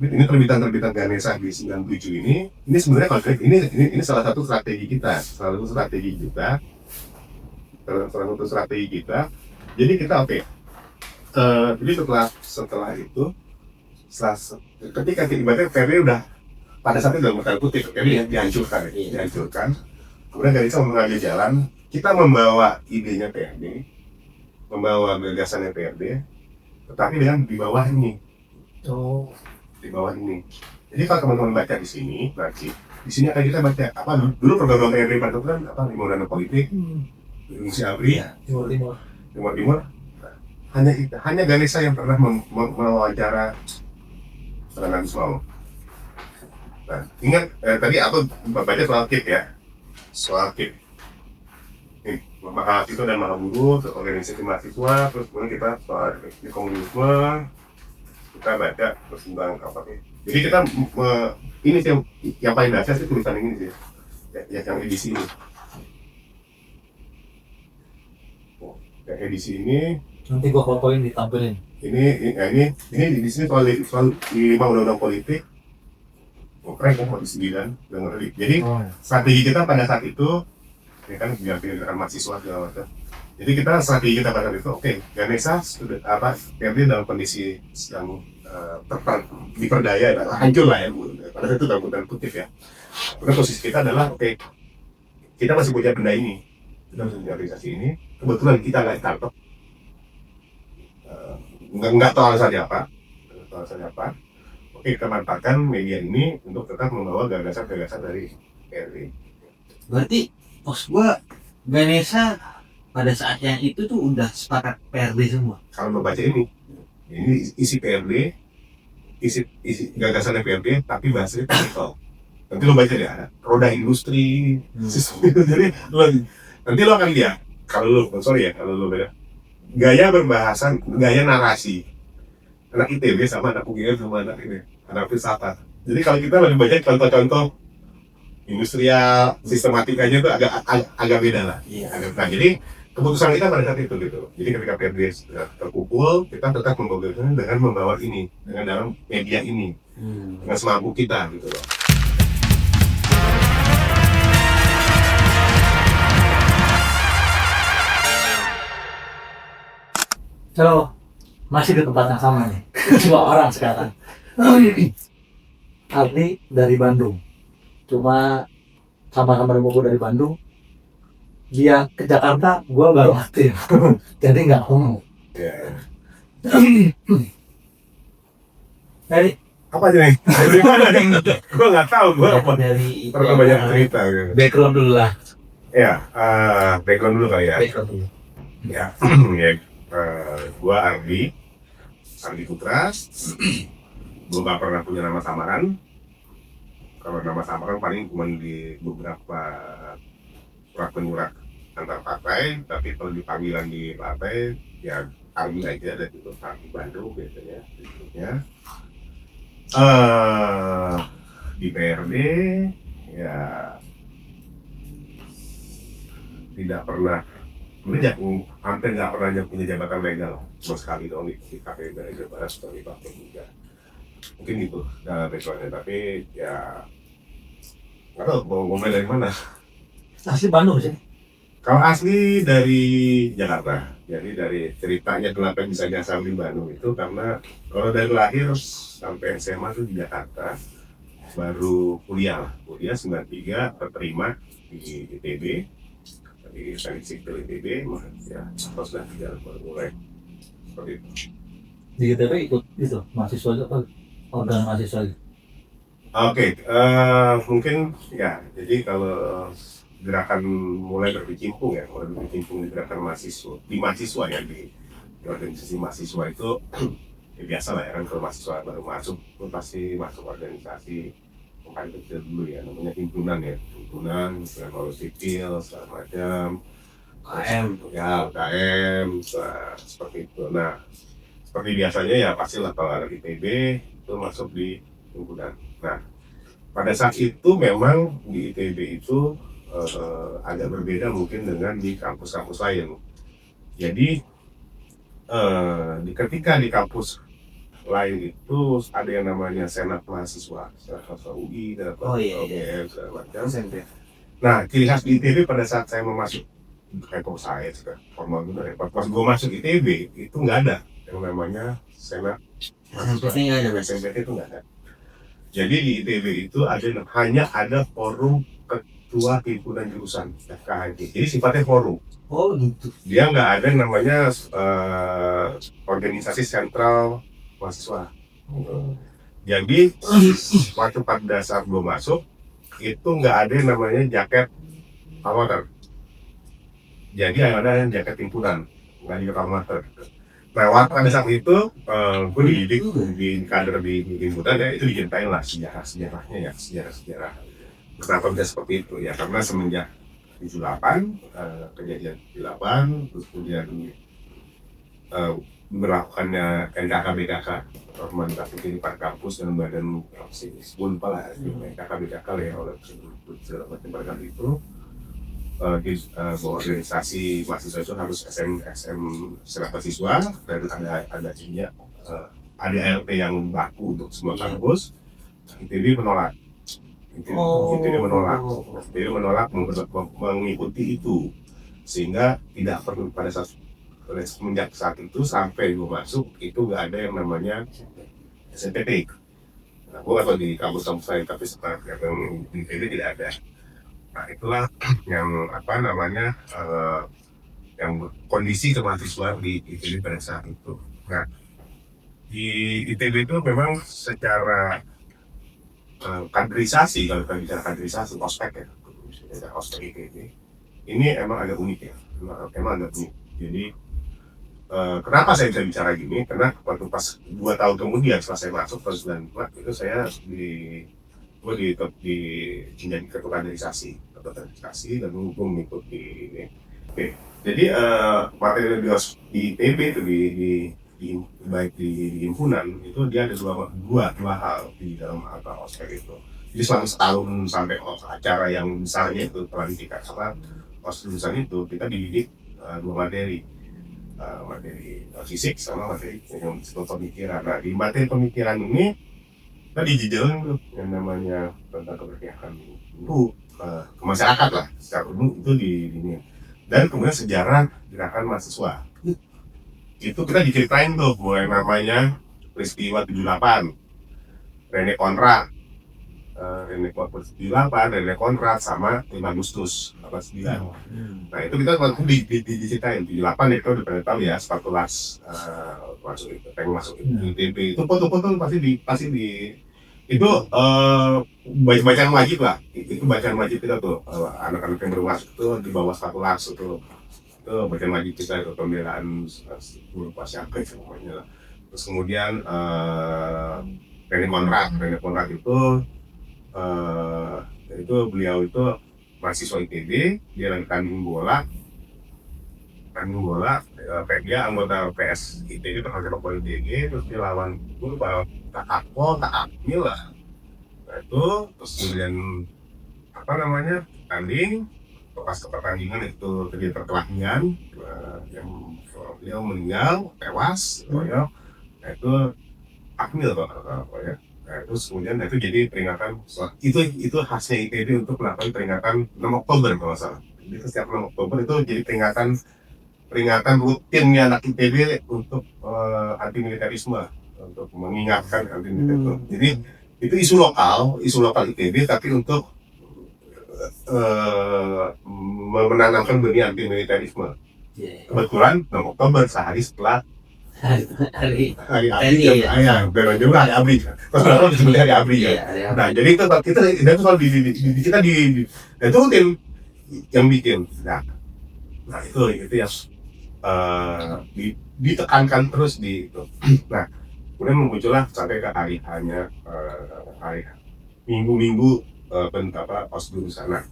ini terbitan Ganesha di 97 ini sebenarnya kalau ini salah satu strategi kita, salah satu strategi kita. Jadi kita jadi setelah itu, ketika ibaratnya PRD udah pada saat itu dalam tanda kutip dihancurkan. Kemudian Ganesha mengambil jalan, kita membawa idenya PRD, membawa gagasannya PRD, tetapi dengan di bawah ini. Di bawah ini. Jadi kalau teman-teman baca di sini akan kita baca apa dulu program PRD pada itu kan apa Lima Politik, Indonesia Abri, Timur. Hanya Ganesha yang pernah mewawancara Fernando Small. Nah, ingat tadi aku baca soal KIP ya, soal KIP. Mahasiswa dan Mahaburu, organisasi mahasiswa, terus kemudian kita soal komunisme, kita baca terus tentang apa nih. Jadi kita ini sih yang paling dasar sih tulisan ini sih, yang edisi ini. Yang edisi ini. Nanti gua fotoin ditampilin. Ini di sini soal 5 undang-undang politik. Keren kan di 9 dengar. Jadi strategi kita pada saat itu ya kan biar mahasiswa segala macam. Jadi strategi kita pada saat itu Ganesha sudah PRD dalam kondisi yang diperdaya, hancur lah ya. Pada saat itu dalam kutip ya. Karena posisi kita adalah kita masih punya benda ini, kita masih punya organisasi ini. Kebetulan kita nggak ditangkap, nggak tahu alasannya apa. Kita manfaatkan media ini untuk tetap membawa gagasan-gagasan dari PRD. Berarti pos gua Ganesha pada saat yang itu tuh udah sepakat PRD semua. Kalau membaca ini isi PRD, isi gagasannya PRD, tapi bahasanya teknikal. Nanti lo baca deh, ada roda industri, sistem itu. Jadi nanti lo akan lihat kalau lo beda gaya berbahasan, gaya narasi anak ITB sama anak UGM sama anak filsafat. Jadi kalau kita lebih banyak contoh-contoh industrial, sistematikanya itu agak beda lah. Nah, jadi keputusan kita pada saat itu gitu. Jadi ketika PRD terkumpul, kita tetap membawa dengan membawa ini, dengan dalam media ini, dengan semampu kita gitu loh. So, masih di tempat yang sama nih. 2 orang sekarang. Ardi dari Bandung. Cuma sama-sama buku dari Bandung. Dia ke Jakarta, gua baru aktif. Jadi nggak ngomong. Dari apa aja nih? Dari mana nih? Gua nggak tahu. Gua apa dari terlalu banyak cerita. Gitu. background dulu lah. Ya, background dulu kali ya. Background dulu. Ya, gua Ardi Putra. Gua nggak pernah punya nama samaran. Kalau nama samaran paling cuma di beberapa surat menyurat antar partai, tapi kalau dipanggilan di partai ya Ardi aja, dan itu Ardi Bandung biasanya. Di PRD ya tidak pernah, hampir nggak pernah punya jabatan legal sama sekali dong di KPU Jawa Barat sebagai Pak juga. Mungkin gitu backgroundnya, tapi ya nggak tahu mau ngomong dari mana. Asli Bandung sih. Kalau asli dari Jakarta, jadi dari ceritanya kenapa bisa nyasar di Bandung itu karena kalau dari lahir sampai SMA tuh di Jakarta, baru kuliah 93 terterima di ITB, di Teknik Sipil ITB, ya terus sudah jalan baru mulai seperti itu. Di ITB ikut itu mahasiswa apa organ mahasiswa gitu. Mungkin ya, jadi kalau gerakan mulai berkecimpung di gerakan mahasiswa, di organisasi mahasiswa itu ya biasa lah ya kan, kalau mahasiswa baru masuk itu pasti masuk organisasi yang paling kecil dulu ya, namanya himpunan kalau sipil segala macam, UKM seperti itu. Nah, seperti biasanya ya pastilah kalau ada ITB itu masuk di himpunan. Nah, pada saat itu memang di ITB itu agak berbeda mungkin dengan di kampus-kampus lain. Jadi ketika di kampus lain itu ada yang namanya Senat Mahasiswa UI, dan OGM, segala macam. Nah, ciri khas di ITB pada saat saya mau masuk rektor saya, formal itu pas gue masuk ITB itu nggak ada yang namanya Senat Mahasiswa. SMPT itu nggak ada. Jadi di ITB itu hanya ada forum ketua himpunan jurusan FKHD. Jadi sifatnya forum. Oh gitu. Dia nggak ada yang namanya organisasi sentral mahasiswa. Jadi waktu pada saat gue masuk itu nggak ada yang namanya jaket almater. Jadi ada yang jaket himpunan, nggak jaket almater. Nah, pada saat itu gue dididik di kader di himpunan ya, itu diceritain lah sejarahnya ya, sejarah kenapa bisa seperti itu ya, karena semenjak 78 kejadian 78 terus kemudian berlakukannya NKK-BKK Organisasi Kehidupan Kampus dan badan lupa lah NKK-BKK ya oleh segala macam pada itu bahwa organisasi mahasiswa itu harus SM Senat Mahasiswa dan ada juga ada ART yang baku untuk semua kampus. ITB menolak. ITB menolak mengikuti itu, sehingga tidak perlu pada saat semenjak saat itu sampai gue masuk itu nggak ada yang namanya SNPT. Nah, gue nggak tahu di kampus-kampus lain, tapi sekarang yang di ITB tidak ada. Nah, itulah yang yang kondisi kemahasiswaan di ITB pada saat itu. Nah, di ITB itu memang secara kaderisasi, kalau kita bicara kaderisasi ospek ya, ospek ITB ini emang agak unik ya, emang agak unik. Jadi kenapa saya bisa bicara gini? Karena waktu pas 2 tahun kemudian setelah saya masuk tahun 94 itu saya menjadi ketua kaderisasi dan gue mengikuti ini. Oke. Jadi materi di ITB itu baik di himpunan itu dia ada dua hal di dalam ospek itu. Jadi selama setahun sampai acara yang misalnya itu pelantikan jurusan itu kita dididik 2 materi, materi fisik sama materi yang disebut pemikiran. Nah, di materi pemikiran ini kita dijejelin tuh yang namanya tentang keberpihakan itu ke masyarakat lah secara umum itu di ini, dan kemudian sejarah gerakan mahasiswa itu kita diceritain tuh mulai namanya peristiwa 78 Rene Konrad, Rene Konrad sama 5 Agustus 89. Nah itu kita waktu diceritain 78 itu udah pada tahu ya, spatulas masuk itu, tank masuk itu ITB itu foto-foto pasti di itu bacaan wajib lah, itu bacaan wajib kita tuh anak-anak yang baru masuk itu di bawah spatulas itu bacaan wajib kita itu pembelaan guru pasca semuanya lah. Terus kemudian Rene Konrad itu beliau itu mahasiswa ITB, dia lagi tanding bola kayak dia anggota PS ITB pernah sepak ITB, terus dia lawan gue lupa tak Akmil lah. Nah itu terus kemudian tanding pas pertandingan itu terjadi perkelahian yang beliau meninggal tewas ya. Nah itu Akmil ya. Nah, terus kemudian itu jadi peringatan itu khasnya ITB untuk melakukan peringatan 6 Oktober kalau nggak salah. Jadi setiap 6 Oktober itu jadi peringatan rutinnya anak ITB untuk anti militerisme, untuk mengingatkan anti militerisme. Jadi itu isu lokal ITB tapi untuk menanamkan benih anti militerisme. Kebetulan 6 Oktober sehari setelah hari ABRI ya, benar juga hari ABRI. Kalau sebenarnya hari ABRI ya. Nah, jadi itu selalu kita itu rutin yang bikin. Nah itu yang ditekankan terus di itu. Nah, kemudian muncullah sampai ke hari minggu-minggu OS jurusan. Nah,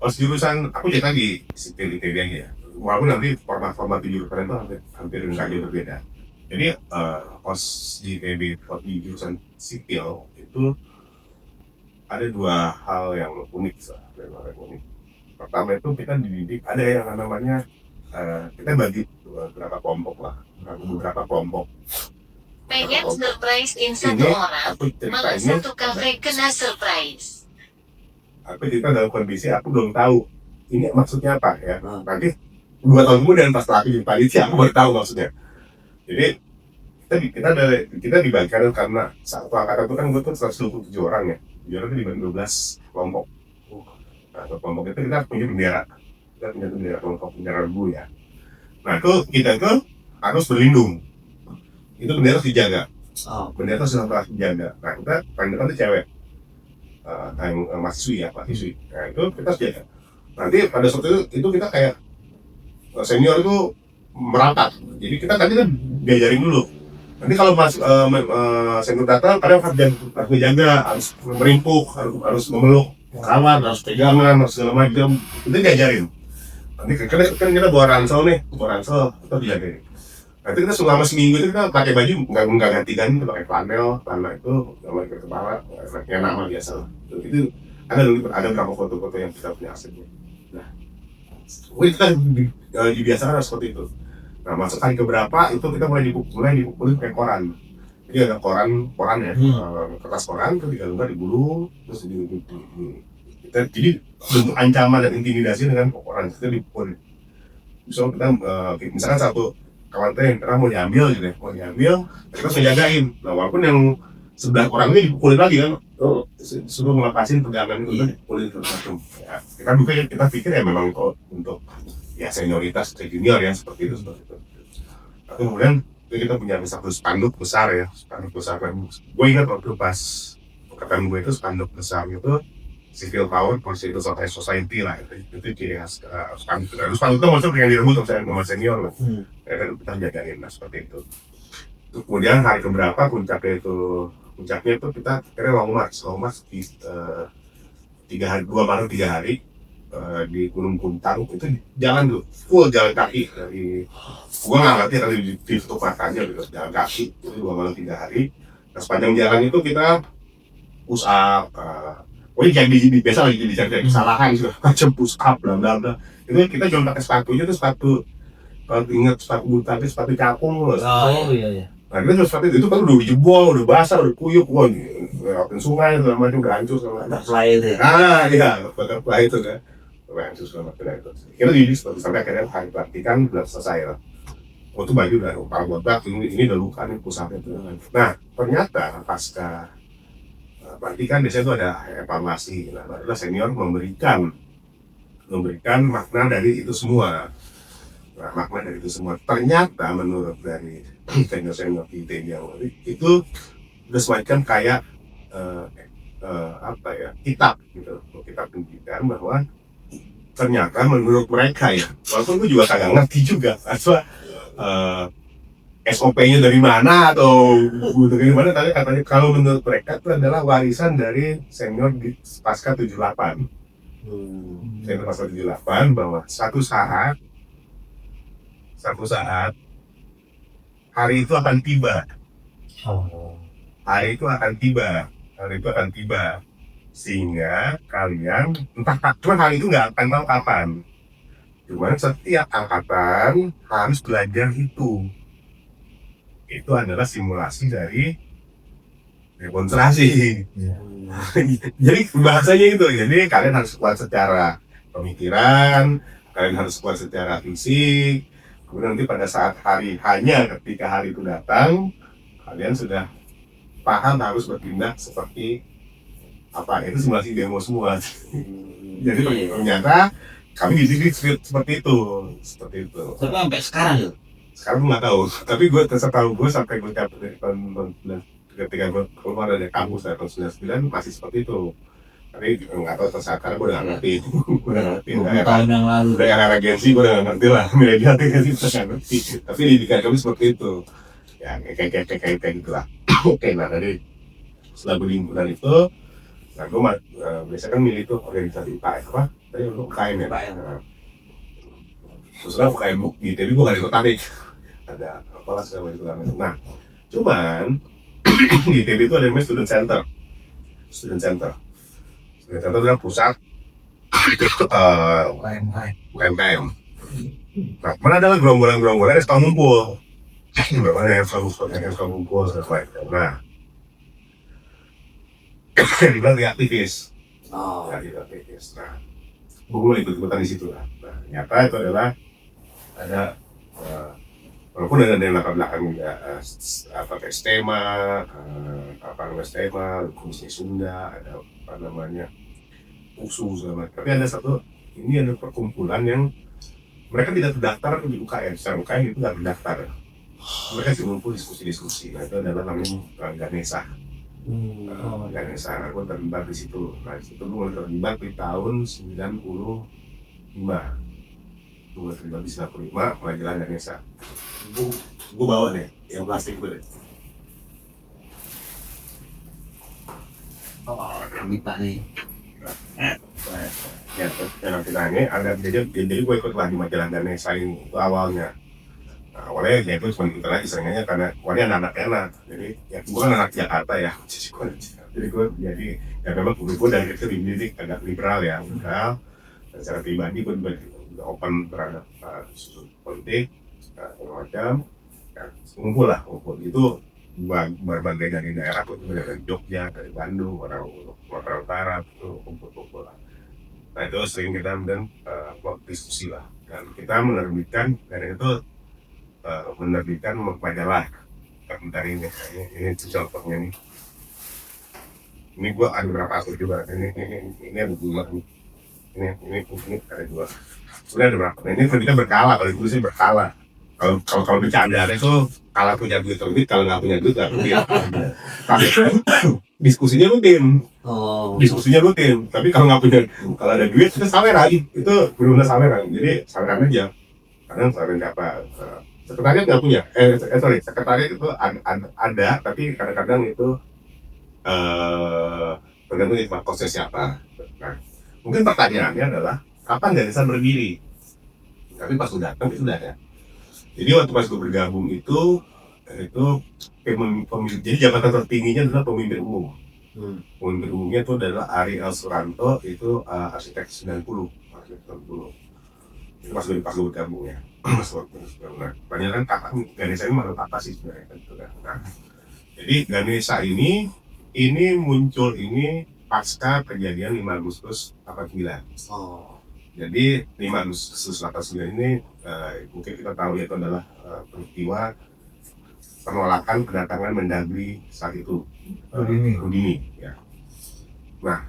OS jurusan aku cerita di sipil ITB aja ya. Walaupun nanti format di jurusan itu hampir nggak jauh berbeda. Jadi OS di ITB di jurusan sipil itu ada 2 hal yang unik. Pertama itu kita dididik ada yang namanya kita bagi beberapa kelompok. Pengen surprise in satu ini orang, aku cerita malah ini, satu kafe kena surprise. aku cerita dalam kondisi aku belum tahu ini maksudnya apa ya. Hmm. Nanti 2 tahun kemudian pas aku jadi panitia aku baru tahu maksudnya. Jadi kita dibagikan karena satu angkatan itu kan gue tuh 127 orang ya. 7 orang itu dibagi 12 kelompok. Nah, kelompok itu kita punya bendera. Kita punya bendera kelompok, bendera regu ya. Nah, kita harus berlindung. Itu bendera harus dijaga. Oh. Bendera itu harus dijaga. Nah, kita paling depan itu cewek. Yang mahasiswi ya, mahasiswi. Nah, itu kita harus jaga. Nanti pada saat itu kita kayak senior itu merapat. Jadi kita tadi kan diajarin dulu. Nanti kalau senior datang, kadang harus menjaga, harus merimpuk, harus memeluk kawan, harus pegangan, harus segala macam. Itu diajarin. Nanti kan kita bawa ransel nih, kita dijagain. Nanti kita selama seminggu itu kita pakai baju nggak ganti-ganti, pakai flanel itu gambar ke kepala, yang nama biasa. Itu ada beberapa foto-foto yang kita punya asetnya. Nah, kita dibiasakan seperti itu. Nah, masuk hari keberapa itu kita mulai dipukulin pakai koran. Jadi ada koran ya, kertas koran itu digulung, terus kita jadi bentuk ancaman dan intimidasi dengan koran kita dipukul. Misalkan satu kawan yang pernah mau diambil gitu ya, kita harus ngejagain. Nah, walaupun yang sebelah orang ini dipukulin lagi kan, suruh ngelepasin pegangan itu dipukulin terus macam. Ya, kita pikir ya memang untuk ya senioritas junior ya seperti itu. Nah, kemudian kita punya satu spanduk besar ya, kan. Gue ingat waktu pas pekerjaan gue itu spanduk besar itu civil power for civil society lah, itu ciri khas spanduk itu maksudnya yang direbut sama senior lah. Kita jagain lah seperti itu. Kemudian hari keberapa puncaknya itu kita kira long march di 3 hari di Gunung Puntang itu jalan tuh full jalan kaki dari gua nggak ngerti tadi ditutup matanya gitu, jalan kaki itu 2 malam 3 hari. Nah, sepanjang jalan itu kita push up, kayak di biasa lagi dicari kesalahan gitu, macam push up bla bla bla. Itu kita cuma pakai sepatunya tuh kalau ingat sepatu buta tapi sepatu capung loh. Oh iya. Nah, kita cuma sepatu itu kan udah dijebol, udah basah, udah kuyup, lewatin sungai segala macam, udah hancur segala macam. Butterfly itu ya? Iya, butterfly itu kan. Hancur segala macam itu. Kita jadi sampai akhirnya hari pelatihan udah selesai lah. Itu baju udah botak, ini udah luka nih pusatnya itu. Nah, ternyata pasca pelatihan biasanya itu ada evaluasi. Nah, barulah senior memberikan makna dari itu semua. Nah, makna dari itu semua ternyata menurut dari senior di TNI yang itu udah semacam kayak kitab gitu, kitab pendidikan bahwa ternyata menurut mereka ya, walaupun gue juga kagak ngerti juga apa SOP-nya dari mana atau dari mana, tapi katanya kalau menurut mereka itu adalah warisan dari senior di pasca 78. Senior pasca 78 bahwa satu saat hari itu akan tiba. Hari itu akan tiba. Sehingga kalian cuman hari itu nggak akan tahu kapan. Cuman setiap angkatan harus belajar itu. Itu adalah simulasi dari demonstrasi. Jadi bahasanya itu. Jadi kalian harus kuat secara pemikiran, kalian harus kuat secara fisik. Kemudian nanti pada saat ketika hari itu datang, kalian sudah paham harus bertindak seperti apa, itu simulasi demo semua. Jadi ternyata kami dididik seperti itu. Tapi sampai sekarang ya? Sekarang gue nggak tahu, tapi gue tahu gue sampai gue ketika gue keluar dari kampus dari tahun 99 masih seperti itu. Tapi nggak tahu terus karena gue udah nggak ngerti. Tahun yang lalu. Udah era agensi gue udah nggak ngerti lah, milenial agensi kita nggak ngerti. Tapi didikan kami seperti itu. Ya kayak gitulah. Oke, nah dari setelah berlingkungan itu, nah gue biasanya kan milih tuh organisasi apa? Tadi lu UKM ya. Teruslah UKM di ITB gue nggak tertarik. Ada apalah segala macam. Nah, cuman di ITB itu ada namanya Student Center. Student Center adalah pusat UMKM. Nah, mana adalah gerombolan-gerombolan yang suka ngumpul. Bagaimana yang kamu pukul segala macam. Nah, dibilang dia aktivis. Oh. Ya, dia aktivis. Nah, gue mulai ikut-ikutan di situ lah. Nah, ternyata itu adalah ada walaupun ada yang latar belakang juga pakai stema, apa namanya stema, komisi Sunda, ada apa namanya USU segala macam. Tapi ada satu, ini ada perkumpulan yang mereka tidak terdaftar di UKM, secara UKM itu nggak terdaftar. Mereka cuma ngumpul diskusi-diskusi. Nah, itu adalah namanya Ganesha. Ganesha, nah, gue terlibat di situ. Nah, di situ gue terlibat di tahun 95. Gue terlibat di 95, majalah Ganesha. Gue bawa deh, yang plastik gue deh. Ini Pak nih. Ya, nanti nanya, jadi gue ikut lah di majalah Ganesha ini, itu awalnya. Nah, awalnya ya itu cuma ikut aja seringnya karena awalnya anak enak. Jadi ya gue kan anak Jakarta ya, jadi gue jadi ya memang gue dari kecil dididik agak liberal ya, liberal. Dan secara pribadi gue juga open terhadap isu politik, segala macam. Ya, ngumpul itu berbagai dari daerah, dari Jogja, dari Bandung, orang Utara itu kumpul lah. Nah itu sering kita dan diskusi lah, dan kita menerbitkan dari itu menerbitkan majalah. Bentar ini contohnya nih. Ini gua ada berapa akun juga. Ini ada 2 nih. Ini ada 2. Sebenarnya ada berapa? Nah, ini kita berkala, kalau dulu sih berkala. Kalau bercanda itu kalau punya duit terbit, kalau nggak punya duit nggak terbit. Tapi diskusinya rutin. Diskusinya rutin. Tapi kalau nggak punya, kalau ada duit itu saweran. Itu benar-benar saweran. Jadi saweran aja. Kadang saweran apa? Sekretariat nggak punya, sekretariat itu ada, tapi kadang-kadang itu tergantung di kosnya siapa. Nah, mungkin pertanyaannya adalah kapan Ganesha berdiri? Tapi pas udah datang itu udah ada. Jadi waktu pas gue bergabung itu pemimpin, jadi jabatan tertingginya adalah pemimpin umum. Pemimpin umumnya itu adalah Ari El Suranto, itu arsitek 90. Itu pas gue bergabung ya. Banyak kan kakak Ganesha ini menurut apa sih sebenarnya gitu kan. Nah, jadi Ganesha ini muncul ini pasca kejadian 5 Agustus 89. Jadi 5 Agustus 89 ini mungkin kita tahu ya, itu adalah peristiwa penolakan kedatangan Mendagri saat itu, Rudini ya. Nah,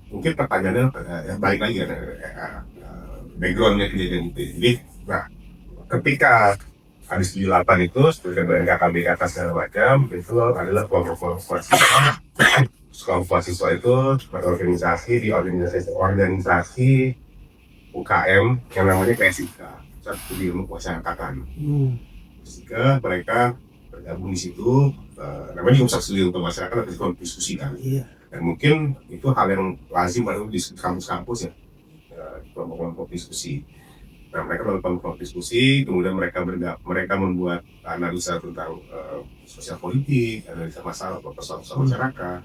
mungkin pertanyaannya balik lagi ya, backgroundnya kejadian itu. Jadi, nah, ketika habis 78 itu seperti KKB atas segala macam, itu adalah kelompok mahasiswa itu berorganisasi di organisasi UKM yang namanya PSIK, Pusat Studi Ilmu Kemasyarakatan. Sehingga mereka bergabung di situ, namanya Pusat Studi Ilmu Kemasyarakatan, tapi diskusi kan. Dan mungkin itu hal yang lazim baru di kampus-kampus ya, kelompok-kelompok diskusi. Nah, mereka melakukan kelompok diskusi, kemudian mereka membuat analisa tentang sosial politik, analisa masalah persoalan masyarakat.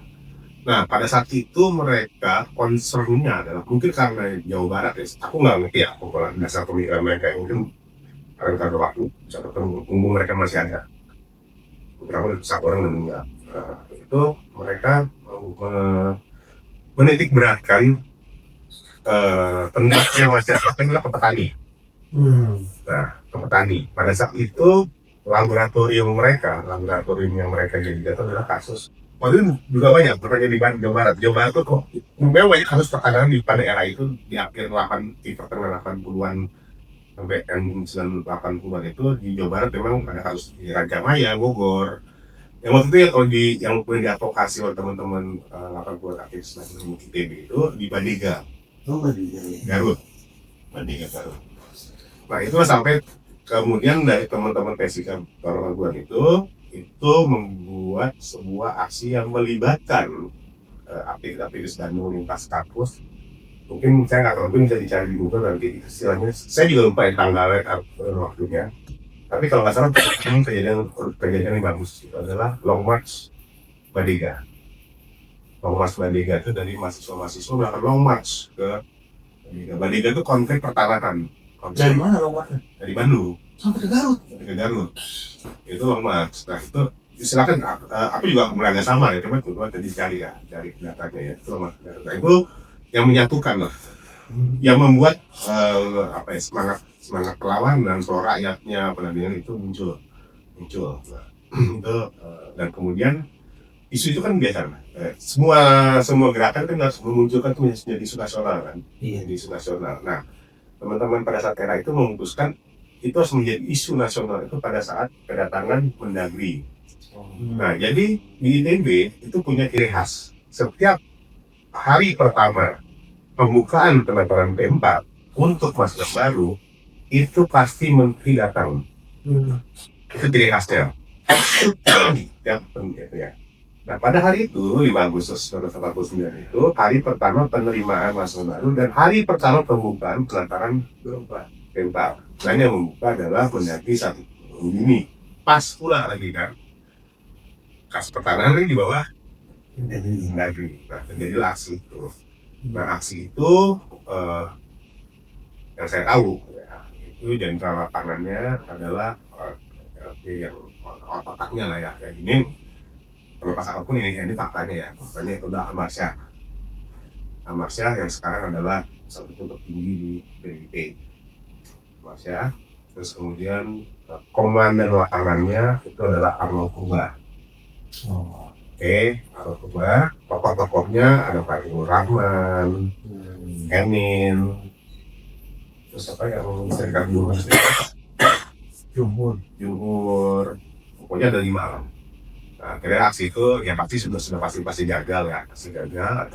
Nah, pada saat itu mereka concernnya adalah mungkin karena Jawa Barat ya, aku nggak ngerti ya, kalau dasar pemikiran mereka yang mungkin karena waktu bisa ketemu, umum mereka masih ada beberapa satu orang meninggal. Itu mereka menitik beratkan tentang masyarakat adalah ke petani. Nah, ke petani. Pada saat itu laboratorium yang mereka jadikan itu adalah kasus. Waktu itu juga banyak terjadi di Jawa Barat. Jawa Barat itu kok memang banyak kasus pertanahan pada era itu di akhir di pertengahan 80-an sampai 80-an itu di Jawa Barat memang ada kasus di Raja Maya, Bogor. Yang waktu itu yang diadvokasi oleh teman-teman 80 aktivis Nasional ITB itu di Bandega. Garut. Bandega Garut. Nah, itu sampai kemudian dari teman-teman PSIK Baruan itu membuat sebuah aksi yang melibatkan aktivis dan lintas kampus. Mungkin saya nggak tahu, mungkin bisa dicari di Google nanti istilahnya. Saya juga lupa tanggalnya waktunya. Tapi kalau nggak salah kejadian yang bagus itu adalah Long March Bandega. Long March Bandega itu dari mahasiswa melakukan Long March ke Bandega. Bandega itu konflik pertanahan. Dari mana lompatnya? Dari Bandung Sampai ke Garut. ke Garut. Itu lama. Setelah itu silakan aku juga mulai agak sama ya, cuma tadi cari datanya ya. Itu lama. Nah, itu yang menyatukan lah, yang membuat semangat perlawanan pro rakyatnya penandingan itu muncul. Nah, itu dan kemudian isu itu kan biasa lah. Semua gerakan kan harus memunculkan tuh menjadi isu nasional kan. Iya. Jadi isu nasional. Nah, teman-teman pada saat era itu memutuskan itu harus menjadi isu nasional itu pada saat kedatangan Mendagri. Nah, jadi di ITB itu punya ciri khas. Setiap hari pertama pembukaan pendaftaran P4 untuk masa baru itu pasti menteri datang. Itu ciri khasnya. Ya. Nah, pada hari itu 5 Agustus 1949 itu hari pertama penerimaan masa baru dan hari pertama pembukaan pendaftaran P4. Dan yang membuka adalah Mendagri saat ini. Pas pula lagi kan. Kas pertahanan di bawah Mendagri. Nah, terjadilah aksi itu. Nah, aksi itu yang saya tahu ya, itu jenderal lapangannya adalah yang otaknya lah ya. Kayak gini. Terlepas apapun ini faktanya ya. Faktanya itu adalah Amarsyah yang sekarang adalah salah satu tertinggi di PDIP. Amarsyah. Terus kemudian komandan lapangannya itu adalah Arnold Purba. Arnold Purba. Tokoh-tokohnya ada Pak Rahman, Enin, terus apa yang serikat buruh Jumhur, pokoknya ada 5 orang. Nah, akhirnya aksi itu ya sudah pasti gagal ya, akhirnya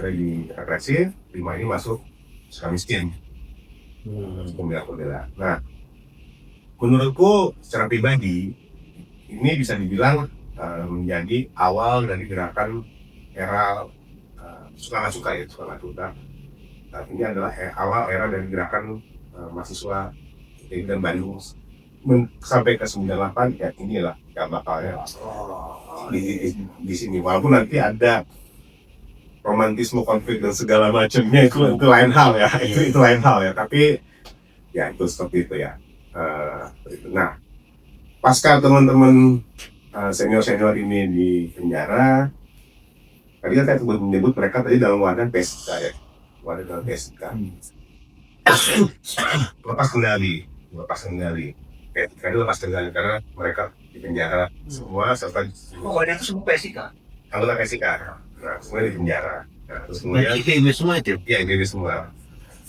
direpresi, 5 ini masuk suka miskin, pembela. Nah, menurutku secara pribadi ini bisa dibilang menjadi awal dari gerakan era suka nggak suka. Nah, ini adalah awal era dari gerakan mahasiswa ITB dan Bandung sampai ke 98 ya, inilah yang bakalnya di sini. Walaupun nanti ada romantisme konflik dan segala macamnya itu lain hal ya, itu lain hal ya. Tapi ya itu seperti itu ya. Nah, pasca teman-teman senior ini di penjara, tadi kan saya menyebut mereka tadi dalam wadah PSK ya, wadah dalam PSK. lepas kendali. Tadi lepas kendali karena mereka di penjara semua serta Wadah itu semua PSIK. anggota PSK. Nah, semua di penjara. Nah, terus kemudian ITB semua itu. ya ini semua.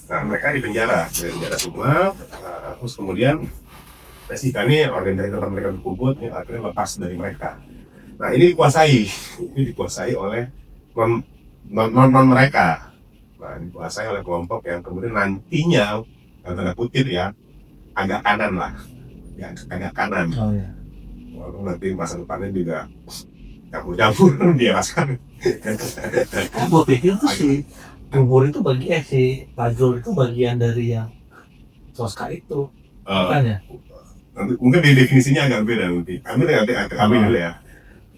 Nah, mereka di penjara semua. Terus kemudian PSK ini organisasi tempat mereka berkumpul, ya, akhirnya lepas dari mereka. Nah, ini dikuasai oleh non mereka. Nah, dikuasai oleh kelompok yang kemudian nantinya tanda kutip ya agak kanan lah, ya agak kanan. Oh ya. Walaupun nanti masa depannya juga campur dia kan. Gue pikir tuh si Jumhur itu si Fajrul itu bagian dari yang Soska itu, makanya. Mungkin definisinya agak beda nanti. Ambil dulu ya.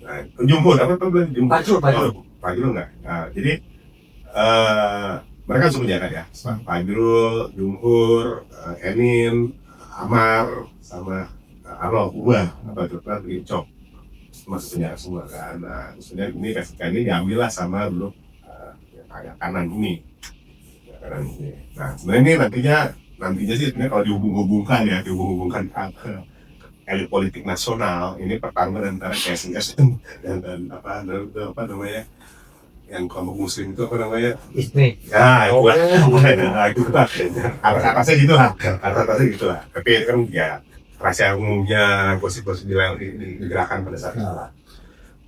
Nah, Jumhur apa bilang Jumhur? Fajrul enggak. Nah, jadi mereka sudah penjara ya. Fajrul, Jumhur, Enin, Amar, sama Arnold Purba apa itu kan Cok masuk penjara semua kan. Nah, kemudian ini PSK ini diambil lah sama dulu yang agak kanan ini. Nah, sebenarnya ini nantinya sih sebenarnya kalau dihubung-hubungkan ke elit politik nasional, ini pertarungan antara KSIS dan apa namanya yang kelompok muslim itu apa namanya? Istri. Ya, itu atasnya gitu lah. Tapi itu kan ya rahasia umumnya, gosip-gosip di gerakan pada saat itu.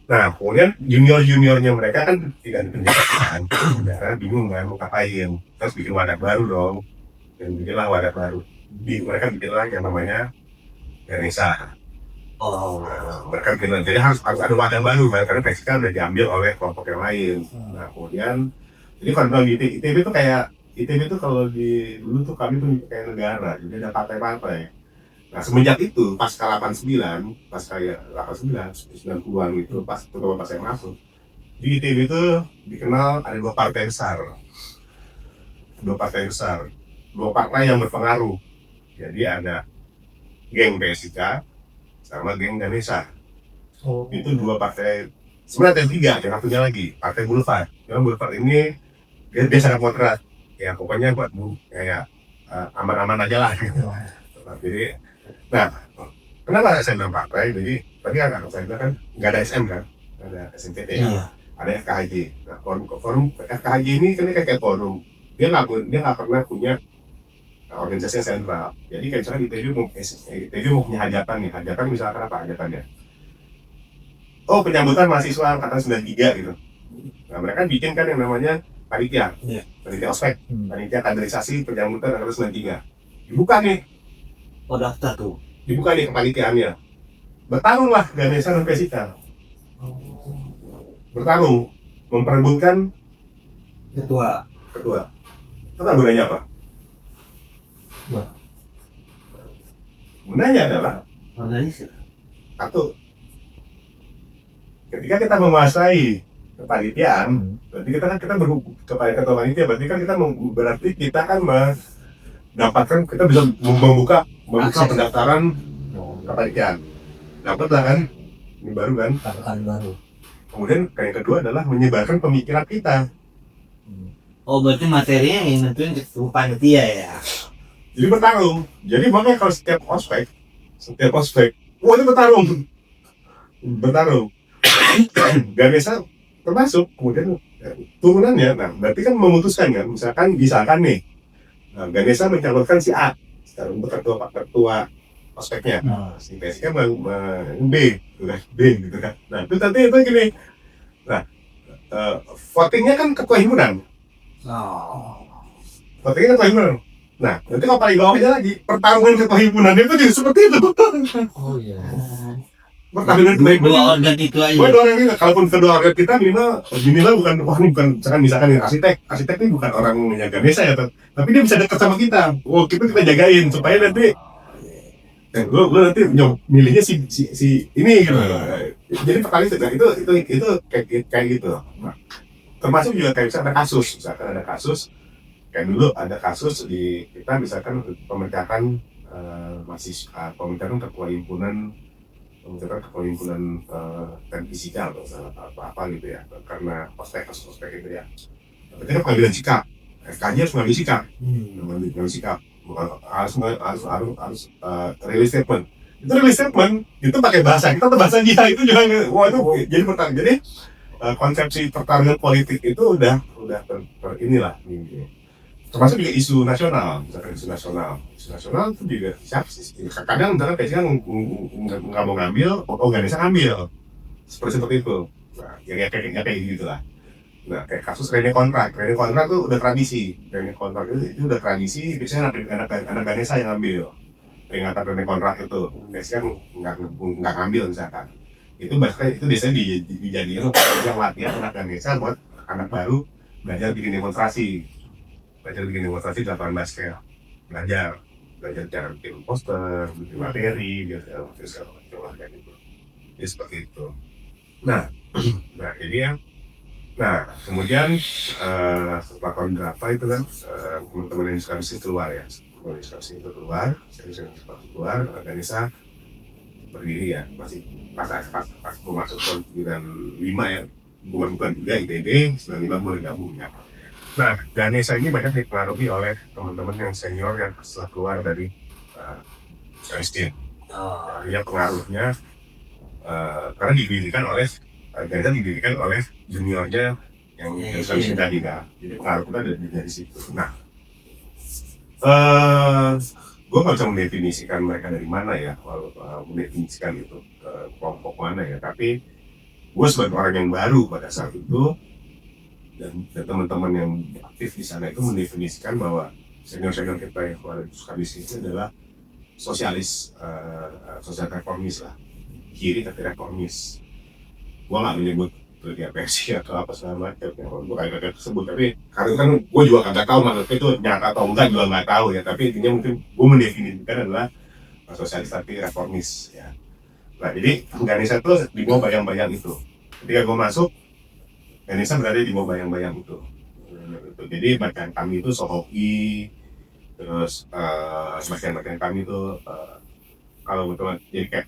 Nah, kemudian juniornya mereka kan tidak dipenjara, bingung kan mau ngapain, terus bikin wadah baru dong, dan bikinlah wadah baru. Mereka bikinlah yang namanya Ganesha. Mereka bikin, jadi harus ada wadah baru karena PSK udah diambil oleh kelompok yang lain. Nah, kemudian jadi kalau di ITB itu kalau di dulu tuh kami tuh kayak negara, jadi ada partai-partai. Nah, semenjak itu pasca 89 90-an itu pas saya masuk di ITB itu dikenal ada dua partai besar, dua partai yang berpengaruh Jadi ada geng PSIK sama geng Ganesha. Oh. Itu dua partai, sebenarnya ada tiga, yang satunya lagi partai Boulevard. Yang Boulevard ini dia sangat moderat, ya pokoknya buat kayak aman-aman aja lah gitu. Jadi, nah kenapa saya bilang partai? Jadi tadi saya bilang kan nggak ada SM kan, nggak ada SMPT, ada FKHJ. Nah forum FKHJ ini kan kayak forum, dia nggak pernah punya organisasi yang sentral. Jadi kayak misalnya ITB mau punya hajatan nih, hajatan misalkan apa hajatannya? Oh, penyambutan mahasiswa angkatan 93 gitu. Nah mereka bikin kan yang namanya panitia, panitia ospek, panitia kaderisasi penyambutan angkatan 93. Dibuka nih, daftar tuh. dibuka nih kepanitiaannya. Bertarunglah Ganesha dan PSIK. Bertarung, memperebutkan Ketua. Itu kan gunanya apa? Gunanya adalah Organisasi. satu, ketika kita menguasai kepanitiaan, berarti kita berhubung kepada ketua panitia, berarti kita kan mendapatkan, kita bisa membuka Akses. pendaftaran kepanitiaan. Dapatlah kan, ini baru kan. Baru. Kemudian yang kedua adalah menyebarkan pemikiran kita. Oh, berarti materinya yang nentuin ketua panitia ya. Jadi bertarung. Jadi makanya kalau setiap ospek, wah itu bertarung. Ganesha termasuk. Kemudian turunannya, nah berarti kan memutuskan kan, misalkan nih, Ganesha mencalonkan si A untuk ketua ospeknya, si PSIK B gitu kan. Nah itu nanti itu gini, nah votingnya kan ketua himpunan. Votingnya ketua himpunan. Nah, nanti kalau paling bawahnya lagi, pertarungan ketua himpunan itu jadi seperti itu. Oh iya. Pertarungan ketua himpunan. Dua organ itu aja. Dua orang ini, kalaupun kedua organ kita minimal bukan, misalkan ini arsitek ini bukan orang yang Ganesha ya, tapi dia bisa dekat sama kita. Oh, kita jagain supaya nanti lu nanti milihnya si ini gitu. Jadi pertanyaan itu kayak gitu. Nah, termasuk juga kayak misalkan ada kasus kayak dulu ada kasus di kita misalkan pemecahan mahasiswa, pemecahan ketua himpunan dan fisika atau apa gitu ya, karena ospek itu ya. Berarti kan pengambilan sikap, FKJ harus mengambil sikap, harus release statement. Itu release statement itu pakai bahasa kita atau bahasa dia itu juga, wah itu jadi pertarungan. Jadi konsepsi pertarungan politik itu udah inilah. Termasuk juga isu nasional, misalkan isu nasional itu juga kadang misalkan PSIK nggak mau ngambil, Ganesha ngambil, seperti itu. Nah, kayak gitu lah. Nah, kayak kasus Rene kontrak itu udah tradisi. Rene kontrak itu udah tradisi, biasanya anak Ganesha yang ngambil peringatan Rene kontrak itu. Biasanya nggak ngambil misalkan. Itu biasanya dijadiin yang latihan anak Ganesha buat anak baru belajar bikin demonstrasi di lapangan basket. Belajar cara bikin poster, bikin materi, segala macam kayak gitu. Jadi seperti itu. Nah jadi kemudian setelah tahun berapa itu kan teman-teman yang diskusi keluar ya, Ganesha berdiri ya, masih pas mau masuk tahun 95 ya, bukan juga ITB 95 mulai gabung ya. Nah, Ganesha ini banyak dipengaruhi oleh teman-teman yang senior yang setelah keluar dari Palestina. Ya pengaruhnya karena Ganesha didirikan oleh juniornya yang Islam tadi kan. Jadi pengaruh kita dari situ. Nah, gue nggak bisa mendefinisikan mereka dari mana ya, mendefinisikan itu kelompok mana ya. Tapi gue sebagai orang yang baru pada saat itu, dan teman-teman yang aktif di sana itu mendefinisikan bahwa senior kita yang keluar dari Sukabis itu adalah sosialis, sosial reformis lah, kiri tapi reformis. Gua nggak menyebut dia versi atau apa segala macam, bukan kata tersebut, tapi karena kan gua juga kagak tahu maksudnya itu nyata atau enggak juga nggak tahu ya, tapi intinya mungkin gua mendefinisikan adalah sosialis tapi reformis ya. Nah jadi Ganesha itu di bawah bayang-bayang itu. Ketika gua masuk, Ganesha berada di bawah bayang-bayang itu. Jadi bacaan kami itu Sohoki, Terus bagian-bagian kami tuh kalau betul jadi kayak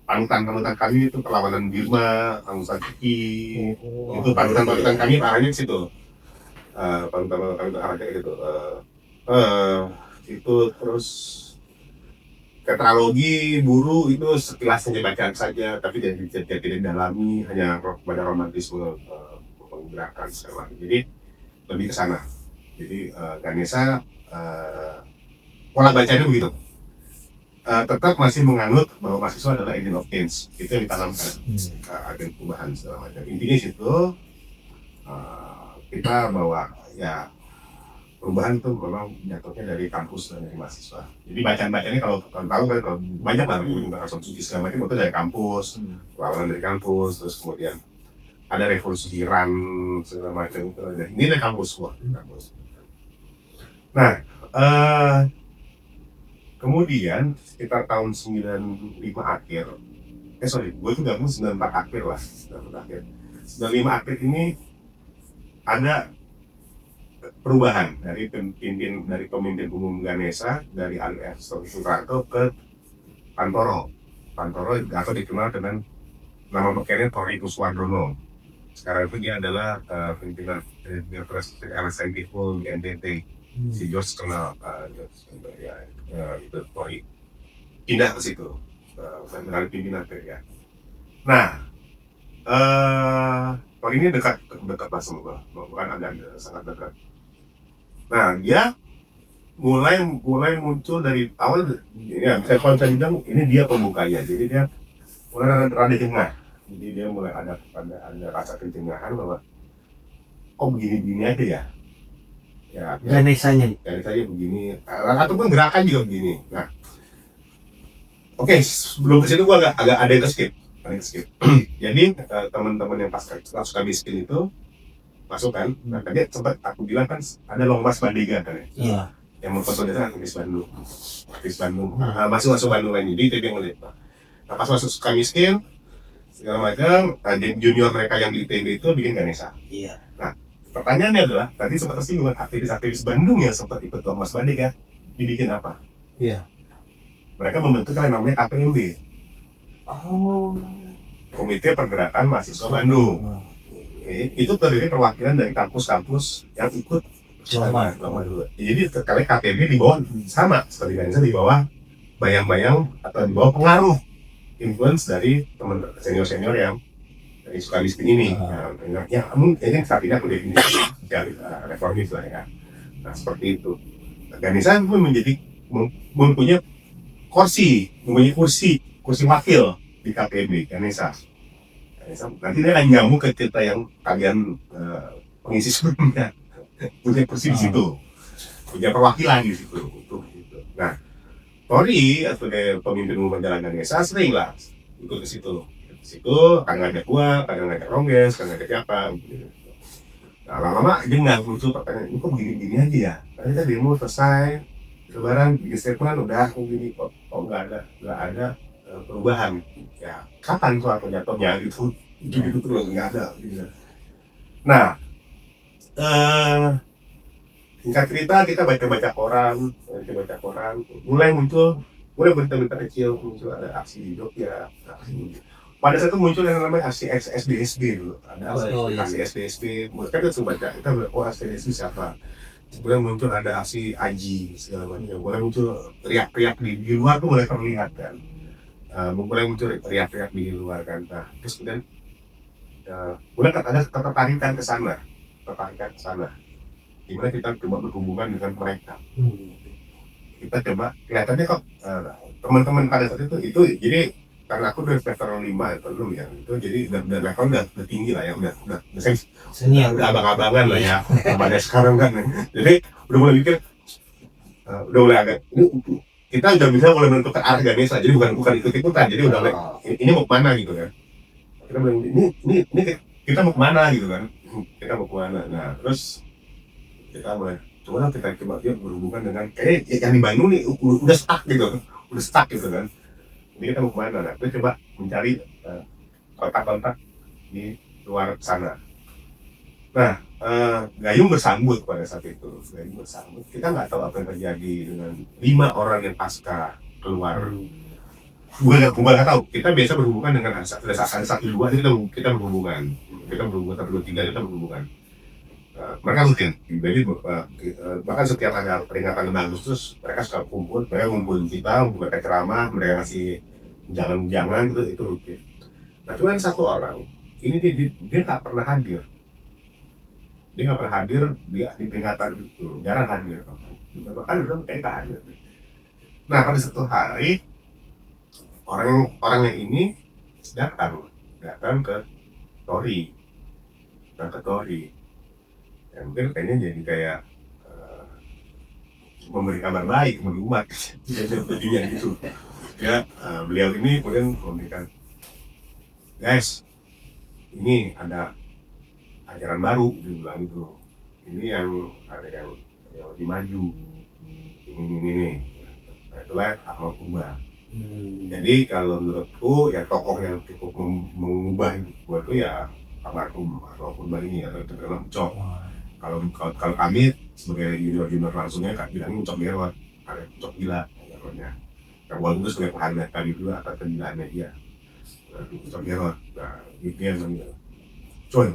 panutan kami itu perlawanan Birma, Aung San Suu Kyi, itu panutan kami arahnya ke situ. Panutan kami itu arahnya gitu. Itu terus tetralogi Buru itu sekilas hanya bacaan saja, tapi tidak didalami, hanya pada romantisme penggerakan segala. Jadi lebih ke sana. Jadi Ganesha pola bacanya begitu. Tetap masih menganut bahwa mahasiswa adalah agent of change, itu yang ditanamkan, agen perubahan segala macam. Intinya situ kita bawa ya perubahan itu memang jatuhnya dari kampus dan dari mahasiswa. Jadi bacaan-bacanya kalau tahu kan kalau banyak lah tentang Aung San Suu Kyi segala macam itu dari kampus, perlawanan dari kampus, terus kemudian ada revolusi Iran segala macam itu ada. Ini dari kampus semua, kampus. Nah, kemudian sekitar tahun 95 akhir, gue tuh gabung 94 akhir lah, 94 akhir. 95 akhir ini ada perubahan dari pemimpin umum Ganesha dari Ali Sukarno ke Pantoro atau dikenal dengan nama pekerjaan Tori Kuswardono. Sekarang itu dia adalah pimpinan Presiden LSM di NTT. Si George kenal itu Tori pindah ke situ menjadi pimpinan ya. Nah, Tori ini dekat lah sama gue, bukan agak sangat dekat. Nah, dia mulai muncul dari awal, ya saya kalau saya bilang ini dia pembukanya, jadi dia mulai rada jengah, jadi dia mulai ada rasa kejengahan bahwa kok begini aja ya. Ya, Ganesanya begini, ataupun gerakan juga begini. Nah, oke, sebelum ke situ gua agak ada yang skip. Jadi teman-teman yang pas suka miskin itu masuk kan. Nah, tadi sempat aku bilang kan ada Longmas Bandega kan ya. Iya. Yang mengkonsolidasikan aktivis Bandung. Masuk Bandung lagi. Jadi itu yang ngeliat. Nah, pas masuk suka miskin segala macam, junior mereka yang di ITB itu bikin Ganesha. Iya. Nah, pertanyaannya adalah, tadi sempat tersinggung aktivis Bandung yang sempat ikut Longmas Bandega dibikin apa? Iya. Mereka membentuk yang namanya KPMB. Oh. Komite Pergerakan Mahasiswa Bandung. Itu terdiri perwakilan dari kampus-kampus yang ikut lama dulu. Jadi kali KPMB di bawah sama seperti Ganesha, di bawah bayang-bayang atau di bawah pengaruh influence dari teman senior yang dari Sukamiskin ini. Ini saat ini aku definisi dari reformis lah ya. Nah seperti itu. Ganesha pun mempunyai kursi wakil di KPMB Ganesha. Nanti dia akan nyambung ke cerita yang kalian pengisi sebelumnya, punya kursi di situ, punya perwakilan di situ. Nah, Tori atau pemimpin umum Jalan Ganesha sering lah ikut ke situ. Kadang ngajak gua, kadang ngajak Rongges, kadang ngajak siapa. Nah, lama-lama dia nggak muncul pertanyaan, ini kok begini aja ya? Tadi tadi demo selesai, lebaran bikin statement udah begini kok nggak ada perubahan. Ya kapan tuh atau jatuhnya gitu terus nggak ada gitu. Nah, singkat cerita kita baca koran, mulai berita-berita kecil, muncul ada aksi di Jogja. Pada saat itu muncul yang namanya aksi SDSB dulu, ada aksi SDSB. Mereka itu baca, kita SDSB siapa? Kemudian muncul ada aksi Aji segala macam. Mulai muncul teriak-teriak di luar tuh mulai terlihat kan. Mulai muncul teriak-teriak di luar kan. Nah, terus kemudian mulai ada ketertarikan ke sana. Gimana kita coba berhubungan dengan mereka. Kita coba kelihatannya kok teman-teman pada saat itu jadi karena aku dari veteran 5 atau 6 ya, itu jadi udah level udah tinggi lah ya, udah senior, udah abang-abangan lah ya pada sekarang kan. Jadi udah mulai mikir, udah mulai agak kita udah bisa mulai menentukan arah Ganesha, jadi bukan ikut-ikutan, jadi udah ini mau kemana gitu kan. Kita bilang ini kita mau kemana gitu kan, nah terus kita mulai coba dia berhubungan dengan kayak yang di Bandung nih udah stuck gitu kan. Jadi kita mau kemana? Nah, kita coba mencari kontak-kontak di luar sana. Nah, Gayung bersambut pada saat itu. Gayung bersambut. Kita nggak tahu apa yang terjadi dengan 5 orang yang pasca keluar. Gue nggak tahu. Kita biasa berhubungan dengan ada 1-2 kita berhubungan. Kita berhubungan 1-2-3 kita berhubungan. Mereka rutin. Jadi bahkan setiap ada peringatan 5 Agustus mereka suka kumpul. Mereka ngumpulin kita, mereka ceramah, mereka ngasih jangan-jangan itu rutin. Nah cuma satu orang ini dia nggak pernah hadir. Dia nggak pernah hadir di peringatan itu, jarang hadir. Bahkan udah kayak tak hadir. Nah pada satu hari orang yang ini datang ke Tori, ya, mungkin kayaknya jadi kayak memberi kabar baik kepada umat, jadinya gitu. Ya beliau ini kemudian memberikan, guys, ini ada ajaran baru, dia bilang gitu. Ini yang ada yang lebih maju, ini. Nah, itulah akhlak ubah. Jadi kalau menurutku ya tokoh yang cukup mengubah hidup gua tuh ya almarhum ini atau terkenal Ucok. Kalau kami sebagai junior langsungnya kan bilangnya Ucok Gerwat, ada Ucok gila namanya. Yang walaupun itu sebagai penghargaan kami juga atas kegilaannya dia. Ucok Gerwat, nah itu yang namanya coy,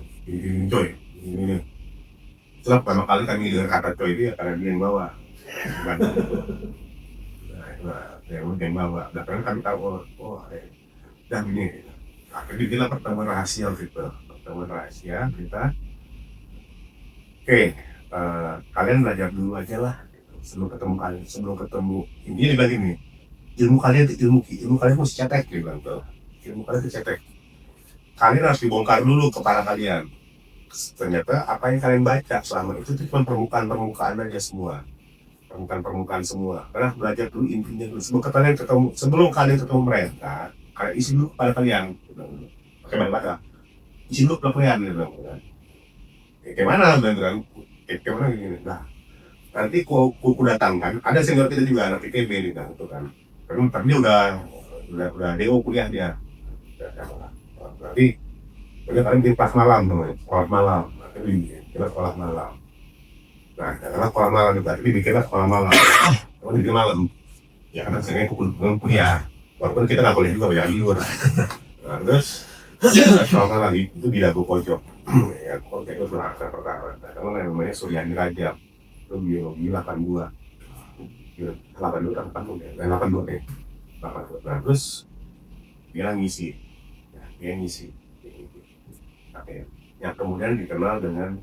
ini. Setelah pertama kali kami dengar kata coy itu ya karena dia yang bawa. Yang bawa, bahkan kami tahu dan ini akhirnya kita pertemuan rahasia kita oke, kalian belajar dulu aja lah sebelum ketemu intinya dibagi nih ilmu kalian mesti cetek dia bilang tuh, ilmu kalian cetek, kalian harus dibongkar dulu kepala kalian. Ternyata apa yang kalian baca selama itu cuma permukaan aja semua. Permukaan semua. Karena belajar dulu intinya dulu. Sebelum kalian ketemu mereka, kalian isi dulu kepala kalian. Pakai bahasa. Isi dulu kepala kalian. Kayak mana? Kayak mana gini? Nah, nanti ku datangkan. Ada senior kita juga anak ITB nih kan, itu kan. Tapi dia udah DO kuliah dia. Berarti kalian bikin kelas malam teman, sekolah malam. Kita sekolah malam. Nah, karena sekolah malam juga, tapi bikinlah sekolah malam. Kalau bikin malam, ya karena sering kuliah. Walaupun kita nggak kuliah juga banyak libur. Nah, terus sekolah malam itu di Dago Pojok. Ya, kalau kayak itu berangkat pertama. Karena namanya Suryani Rajab. Itu biologi 82. 82 kan 82 nih. 82. Nah, terus dia ngisi. Yang kemudian dikenal dengan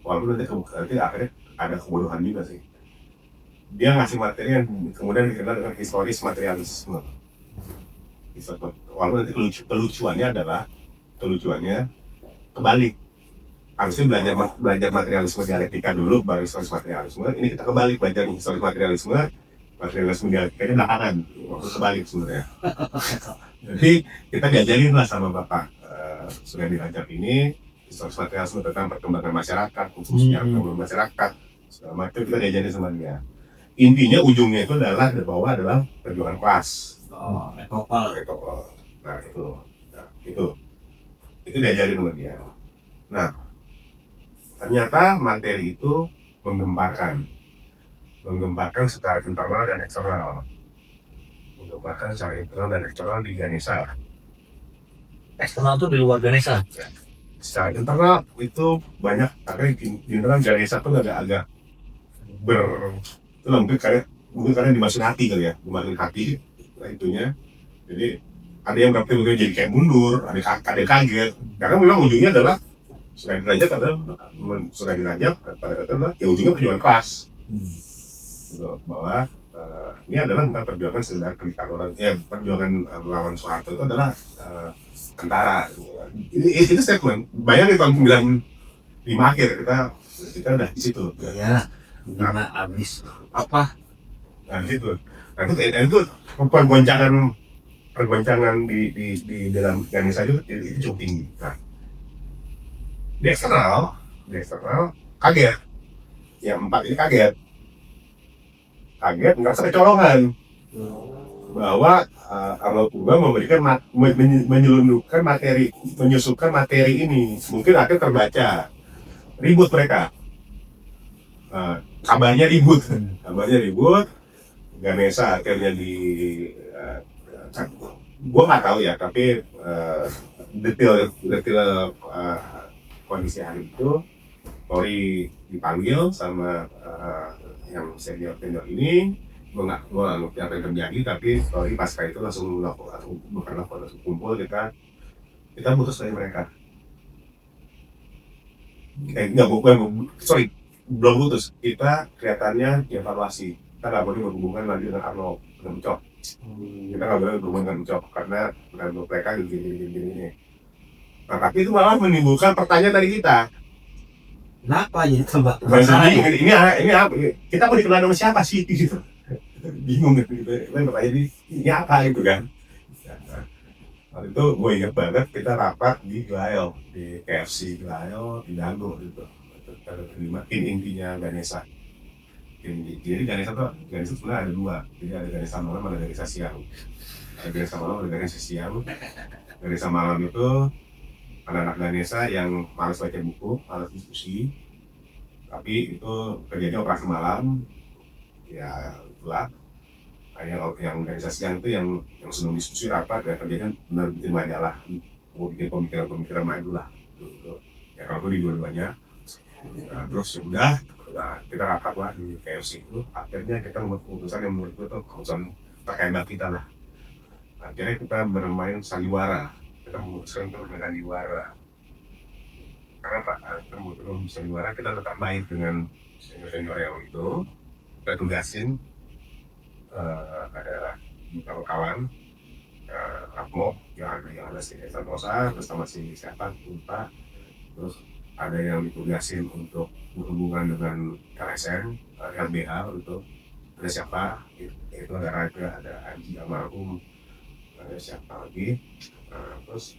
walaupun nanti akhirnya ada kebodohan juga sih. Dia ngasih materi yang kemudian dikenal dengan historis materialisme. Walaupun nanti kelucuannya kebalik. Harusnya belajar materialisme dialektika dulu baru historis materialisme. Ini kita kebalik belajar historis materialisme dialektikanya belakangan. Waktu kebalik sebenarnya. Jadi kita diajarin lah sama Bapak sudah dirajab ini historis materialisme tentang perkembangan masyarakat, khususnya perkembangan masyarakat segala macam kita diajarin sama dia. Intinya ujungnya itu adalah perjuangan kelas. Metropol. Nah itu diajarin sama dia. Nah ternyata materi itu menggemparkan secara internal dan eksternal. Di Ganesha. Eksternal itu di luar Ganesha. Secara internal itu banyak, karena di internal Ganesha itu agak itu mungkin karena dimasukin hati kali ya, nah itunya. Jadi ada yang berarti mungkin jadi kayak mundur, ada kaget, karena memang ujungnya adalah sudah dirajab pada adalah ya ujungnya perjuangan kelas. Bahwa ini adalah bukan perjuangan sekedar diktatoran, perjuangan melawan Soeharto itu adalah tentara. Itu statement. Bayangin tahun 95 akhir kita udah di situ. Ya, gimana abis apa? Nah itu pergoncangan di dalam Ganesha itu cukup tinggi. Nah, di eksternal kaget. Yang 4 ini kaget, ngerasa kecolongan. bahwa Arnold Purba memberikan menyelundupkan materi, menyusupkan materi ini. Mungkin akhirnya terbaca, ribut mereka. Kabarnya ribut, Ganesha akhirnya gue nggak tahu ya, tapi detail kondisi hari itu, Tori dipanggil sama yang senior ini. Gue nggak ngerti apa yang terjadi, tapi Tori pasca itu langsung kumpul, kita putus dari mereka. Belum putus, kita kelihatannya dievaluasi. Kita nggak boleh berhubungan lagi dengan Arnold, dengan Ucok. Kita nggak boleh berhubungan dengan Ucok karena menurut mereka gini. Nah, tapi itu malah menimbulkan pertanyaan dari kita. Kenapa ya tambah Masalah ini apa? Kita mau dikenal sama siapa sih gitu? Bingung gitu. Bertanya ini apa gitu kan? Waktu itu gue ingat banget kita rapat di Glael, di KFC Glael di Dago gitu. Intinya Ganesha. Jadi Ganesha sebenarnya ada dua. Jadi ada Ganesha malam, ada Ganesha siang. Ada Ganesha malam, ada Ganesha siang. Ganesha malam itu anak-anak Ganesha yang malas baca buku, malas diskusi, tapi itu kerjanya operasi malam, ya itulah. Yang Ganesha siang itu yang sebelum diskusi rapat, ya kerjanya benar bikin majalah, mau bikin pemikiran maju lah. Ya kalau di dua-duanya. Nah, terus sudah kita rapat lah di KFC itu, akhirnya kita membuat keputusan yang menurut itu keputusan terhebat kita lah. Akhirnya kita bermain sandiwara. Kita memutuskan untuk sandiwara. Karena kita memutuskan sandiwara, kita tetap baik dengan senior yang itu. Kita tugasin ada beberapa kawan, Akmo yang ada si Santosa, terus sama si siapa, lupa. Terus ada yang ditugasin untuk berhubungan dengan LSM, LBH untuk ada siapa, itu ada Raja, ada Haji almarhum, ada siapa lagi. Terus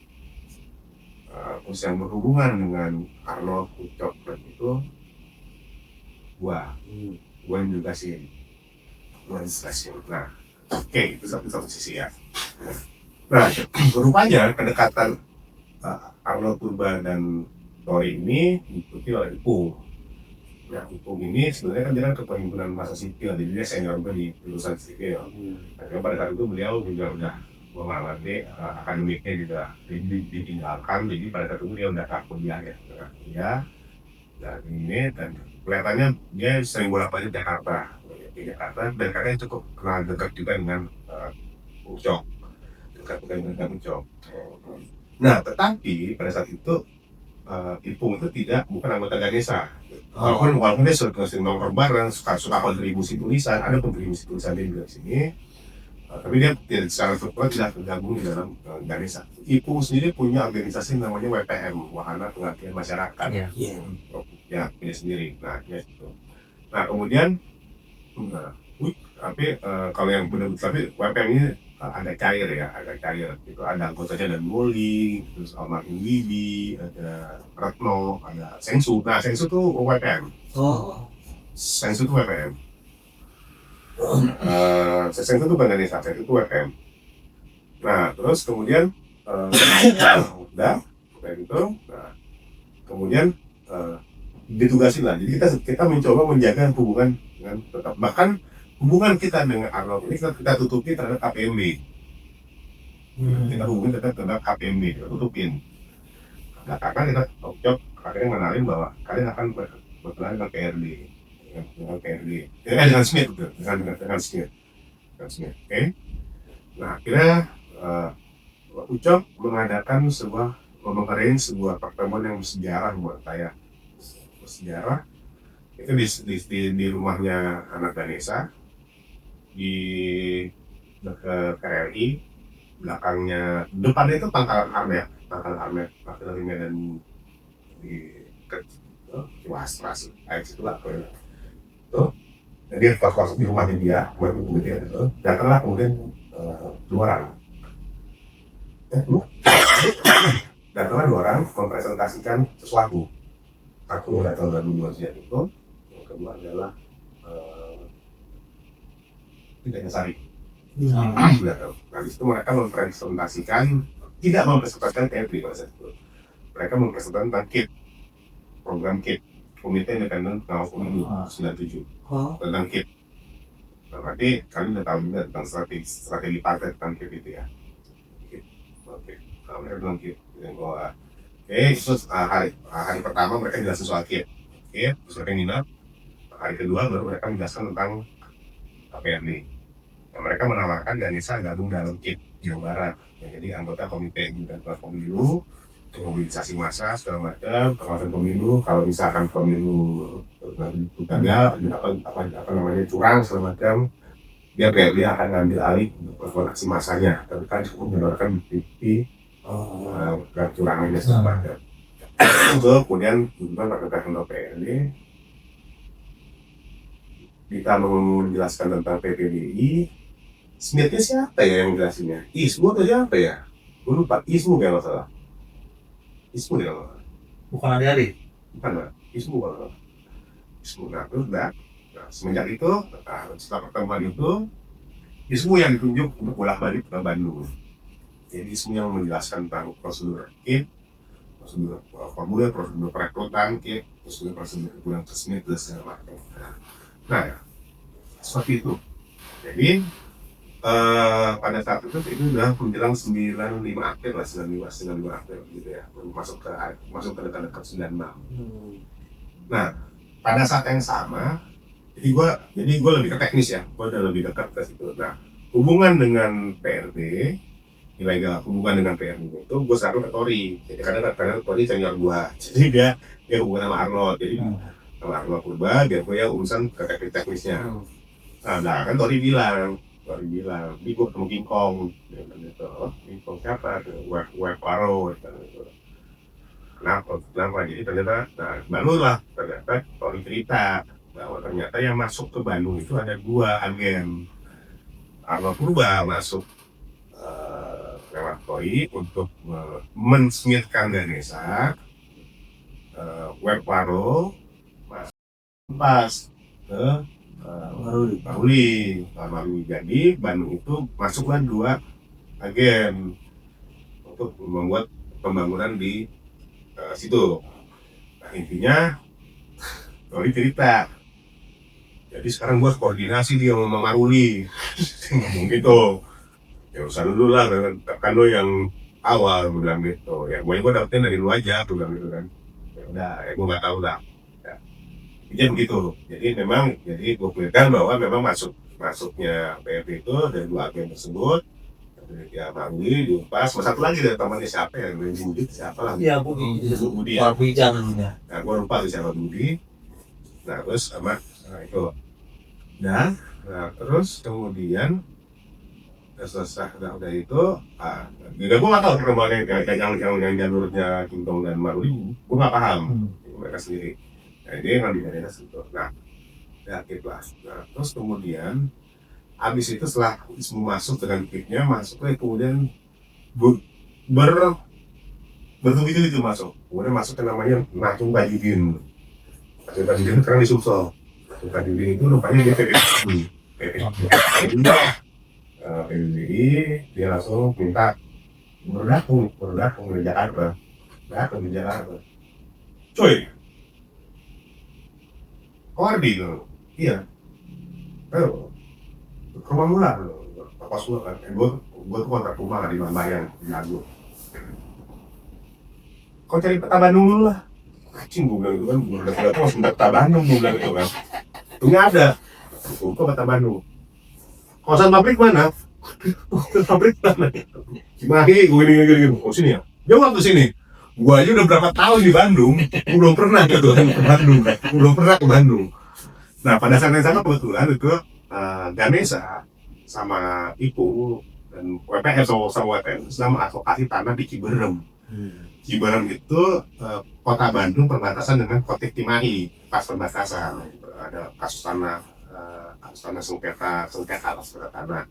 yang berhubungan dengan Arnold Ucok itu gua yang jelasin. Nah, oke, itu satu sisi ya. Nah, rupanya kedekatan Arnold Purba dan Tori ini diikuti oleh Ipung. Ya, Ipung ini sebenarnya kan dia kan ketua himpunan masa sipil, jadi dia senior gue di jurusan sipil. Nah, pada saat itu beliau juga udah akademiknya juga ditinggalkan, jadi pada saat itu dia udah kuliah ya, dan ini dan kelihatannya dia sering bolak-balik Jakarta, dan kakaknya cukup kenal dekat juga dengan Ucok, Nah, tetapi pada saat itu Ipung itu bukan anggota Ganesha. Walaupun dia sering nongkrong bareng, suka kontribusi tulisan, ada kontribusi tulisan dia juga di sini. Tapi dia secara struktural tidak tergabung di dalam Ganesha. Ipung sendiri punya organisasi namanya WPM, Wahana Pengabdian Masyarakat. Ya, punya sendiri. Nah, kemudian tapi kalau yang benar-benar, tapi WPM ini ada cair. Itu ada anggotanya, ada Muli, terus almarhum Wibi, ada Retno, ada Sengsu. Nah, Sengsu itu WPM. Sengsu itu WPM. Sengsu itu bukan Ganesha, Sengsu itu WPM. Nah, terus kemudian udah kayak gitu. Nah, kemudian ditugasin lah. Jadi kita mencoba menjaga hubungan dengan tetap, bahkan hubungan kita dengan Arnold ini kita tutupi terhadap KPMB. Kita hubungi terhadap KPMB, kita tutupin. Nah, karena kita Ucok akhirnya mengenalin bahwa kalian akan berkenalan dengan PRD, dengan Smith, dengan Smith. Oke. Nah, akhirnya Ucok mengadakan sebuah pertemuan yang bersejarah buat saya. Bersejarah itu di rumahnya anak Ganesha di dekat KRI, belakangnya, depannya itu pangkalan armet dan di Ciwastras, situlah tuh. Jadi pas di rumahnya dia, datanglah kemudian dua orang mempresentasikan sesuatu. Aku datang dari Indonesia itu, yang kedua adalah Tidaknya Sari. Nah, di situ mereka mempresentasikan, tidak mempresentasikan TNP pada saat itu. Mereka mempresentasikan tentang KIP, program KIP, Komite Independen Pengawas Pemilu 97, tentang KIP. Nah, berarti kalian udah tahu juga tentang strategi partai tentang KIP itu ya. KIP. Oke, nah, mereka bilang KIP. Itu hari pertama mereka jelasin soal KIP. Terus mereka nginap. Hari kedua baru mereka menjelaskan tentang KPRD. Nah, mereka menawarkan Ganesha gabung dalam KIP Jawa Barat. Ya, jadi anggota Komite Independen Pemilu, untuk mobilisasi massa segala macam, pengawasan pemilu. Kalau misalkan pemilu gagal, apa namanya curang segala macam, dia akan ngambil alih untuk melakukan aksi massanya. Tapi kan cukup menawarkan bukti kecurangannya segala macam. Kemudian melakukan KPRD. Kita menjelaskan tentang PPDI. Smithnya siapa ya yang jelasinnya? Ismu atau siapa ya? Gue lupa. Ismu kalau salah. Ismu ya kalau Bukan Andi-Ari. bukan lah. Ismu kalau salah. Ismu. Nah terus dah. Nah, semenjak itu, setelah pertemuan itu, Ismu yang ditunjuk untuk bolak-balik ke Bandung. Jadi Ismu yang menjelaskan tentang prosedur KIP, prosedur formulir, prosedur perekrutan KIP, prosedur kegunaan resmi dan segala macam. Nah, seperti itu. Jadi pada saat itu udah menjelang 95 akhir lah, 95 akhir gitu ya, baru masuk ke dekat 96. Nah, pada saat yang sama, jadi gue lebih ke teknis ya, gue udah lebih dekat ke situ. Nah, hubungan dengan PRD, hubungan dengan PRD itu gue selalu ke Tori. Jadi kadang Tori senior gue, jadi dia hubungan sama Arnold, jadi sama Arnold Purba, biar gue yang urusan ke teknisnya. Nah, kan Tori bilang, ini gue ketemu King Kong, gitu. King Kong siapa? Web Paro, gitu. Kenapa? Jadi ternyata, nah barulah ternyata Tori cerita bahwa ternyata yang masuk ke Bandung itu ada 2 agen. Arnold Purba masuk lewat Tori untuk mensmithkan Ganesha, Web Paro pas ke Maruli. Jadi Bandung itu masuklah 2 agen untuk membuat pembangunan di situ. Nah intinya Tori cerita, jadi sekarang buat koordinasi dia sama Maruli. Ngomong gitu, ya usah dulu lah, kan lo yang awal bilang gitu. Ya gue dapetin dari lu aja, tuh bilang gitu kan. Ya udah, ya gue nggak tahu lah. Jadi begitu. Jadi gue kelihatan bahwa memang masuknya PRD itu dari 2 agen tersebut. Ya Maruli diupas, satu lagi dari temannya siapa ya, Budi siapa lah? Iya, Budi. Budi ya. Jangan. Nah gue lupa siapa Budi. Nah terus sama itu. Nah terus kemudian selesai udah itu, gue nggak tahu perkembangan yang jalurnya Kintong dan Maruli, gue nggak paham mereka sendiri. Nah dia yang ngambil dari situ. Nah kreatif lah. Nah terus kemudian habis itu setelah Ismu masuk dengan kitnya masuk kemudian bertubi-tubi itu masuk. Kemudian masuk ke namanya Natung Tajudin. Natung Tajudin sekarang di Sumsel. Natung Tajudin itu rupanya dia PBBI, dia langsung minta berdatang di Jakarta. Datang di Jakarta. Coy, Kordi loh, iya. Ayo, ke rumah mula loh, apa semua kan? Gue tuh kontrak rumah di Mambayang, di Lagu. Kau cari peta Bandung dulu lah. Anjing gue bilang gitu kan, gue udah langsung peta Bandung, gue bilang gitu kan. Itu nggak ada. Gue peta Bandung. Kawasan pabrik mana? Pabrik mana? Cimahi, gue gini. Oh sini ya? Jauh waktu sini. Gue aja udah berapa tahun di Bandung, gue belum pernah ke Bandung. Nah pada saat yang sama kebetulan itu Ganesha sama Ipu dan WPR sama WPR sedang advokasi tanah di Ciberem. Ciberem itu kota Bandung perbatasan dengan kota Cimahi, pas perbatasan ada kasus tanah sengketa tanah.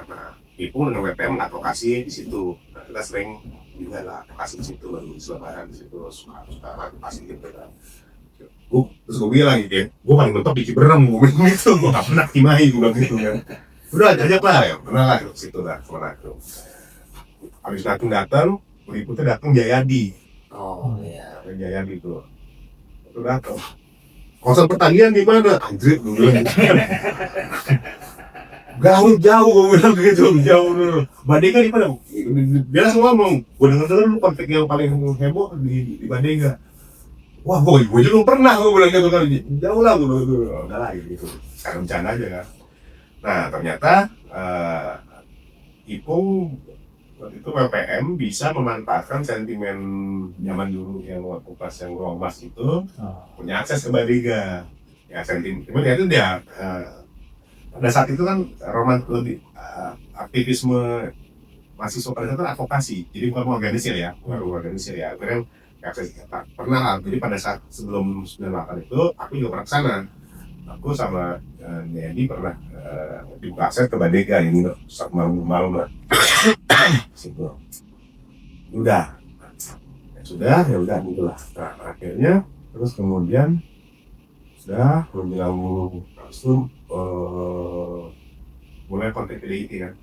Nah Ipu dengan WPR mengadvokasi di situ. Nah, kita sering juga lah advokasi di situ, lalu Lebaran di situ suka advokasi gitu kan. Terus gue bilang gitu ya, gue paling mentok di Ciberem, gue bilang gitu, gue gak pernah Cimahi, gue bilang gitu kan. udah ajak lah ya, pernah lah ke situ lah sama Natung. Habis Natung datang, berikutnya datang Jayadi. Oh iya. Jayadi itu datang. Kawasan pertanian di mana? Anjir dulu. Jauh, gue bilang gitu, jauh dulu. Badega di mana? Dia langsung ngomong, gue denger lu konflik yang paling heboh di Badega. Wah, gue juga belum pernah, gue bilang gitu kan. Jauh lah, gue bilang, udah lah gitu. Sekarang rencana aja kan. Nah, ternyata Ipung waktu itu PPM bisa memanfaatkan sentimen zaman dulu yang waktu pas yang ruang emas itu punya akses ke Badega. Ya sentimen itu dia pada saat itu kan lebih aktivisme mahasiswa pada saat itu advokasi, jadi bukan organisir ya, akhirnya akses pernah lah. Jadi pada saat sebelum 98 itu aku juga pernah kesana, aku sama Dedi pernah dibuka akses ke Badega ini loh, malam lah. Situ udah ya udah gitulah. Nah akhirnya terus kemudian sudah menjelang itu mulai konflik PDIP kan,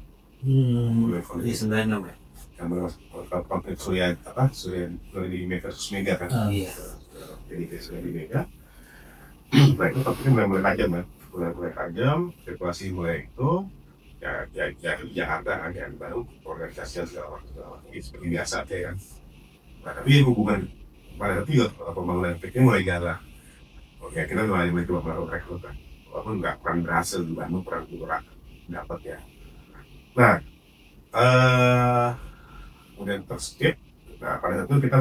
mulai konflik Di 96 ya. yang konflik Surya di versus Mega kan. Iya. PDIP Surya di Mega. Nah itu konfliknya mulai tajam kan, mulai tajam, situasi mulai itu ya di Jakarta kan, yang baru organisasi segala macam seperti biasa aja kan. Nah tapi hubungan pada saat itu pembangunan PDIP mulai jalan. Oke, kita mulai coba melakukan rekrutan, walaupun nggak pernah berhasil di Bandung, pernah kurang dapat ya. Nah kemudian terskip. Nah pada saat itu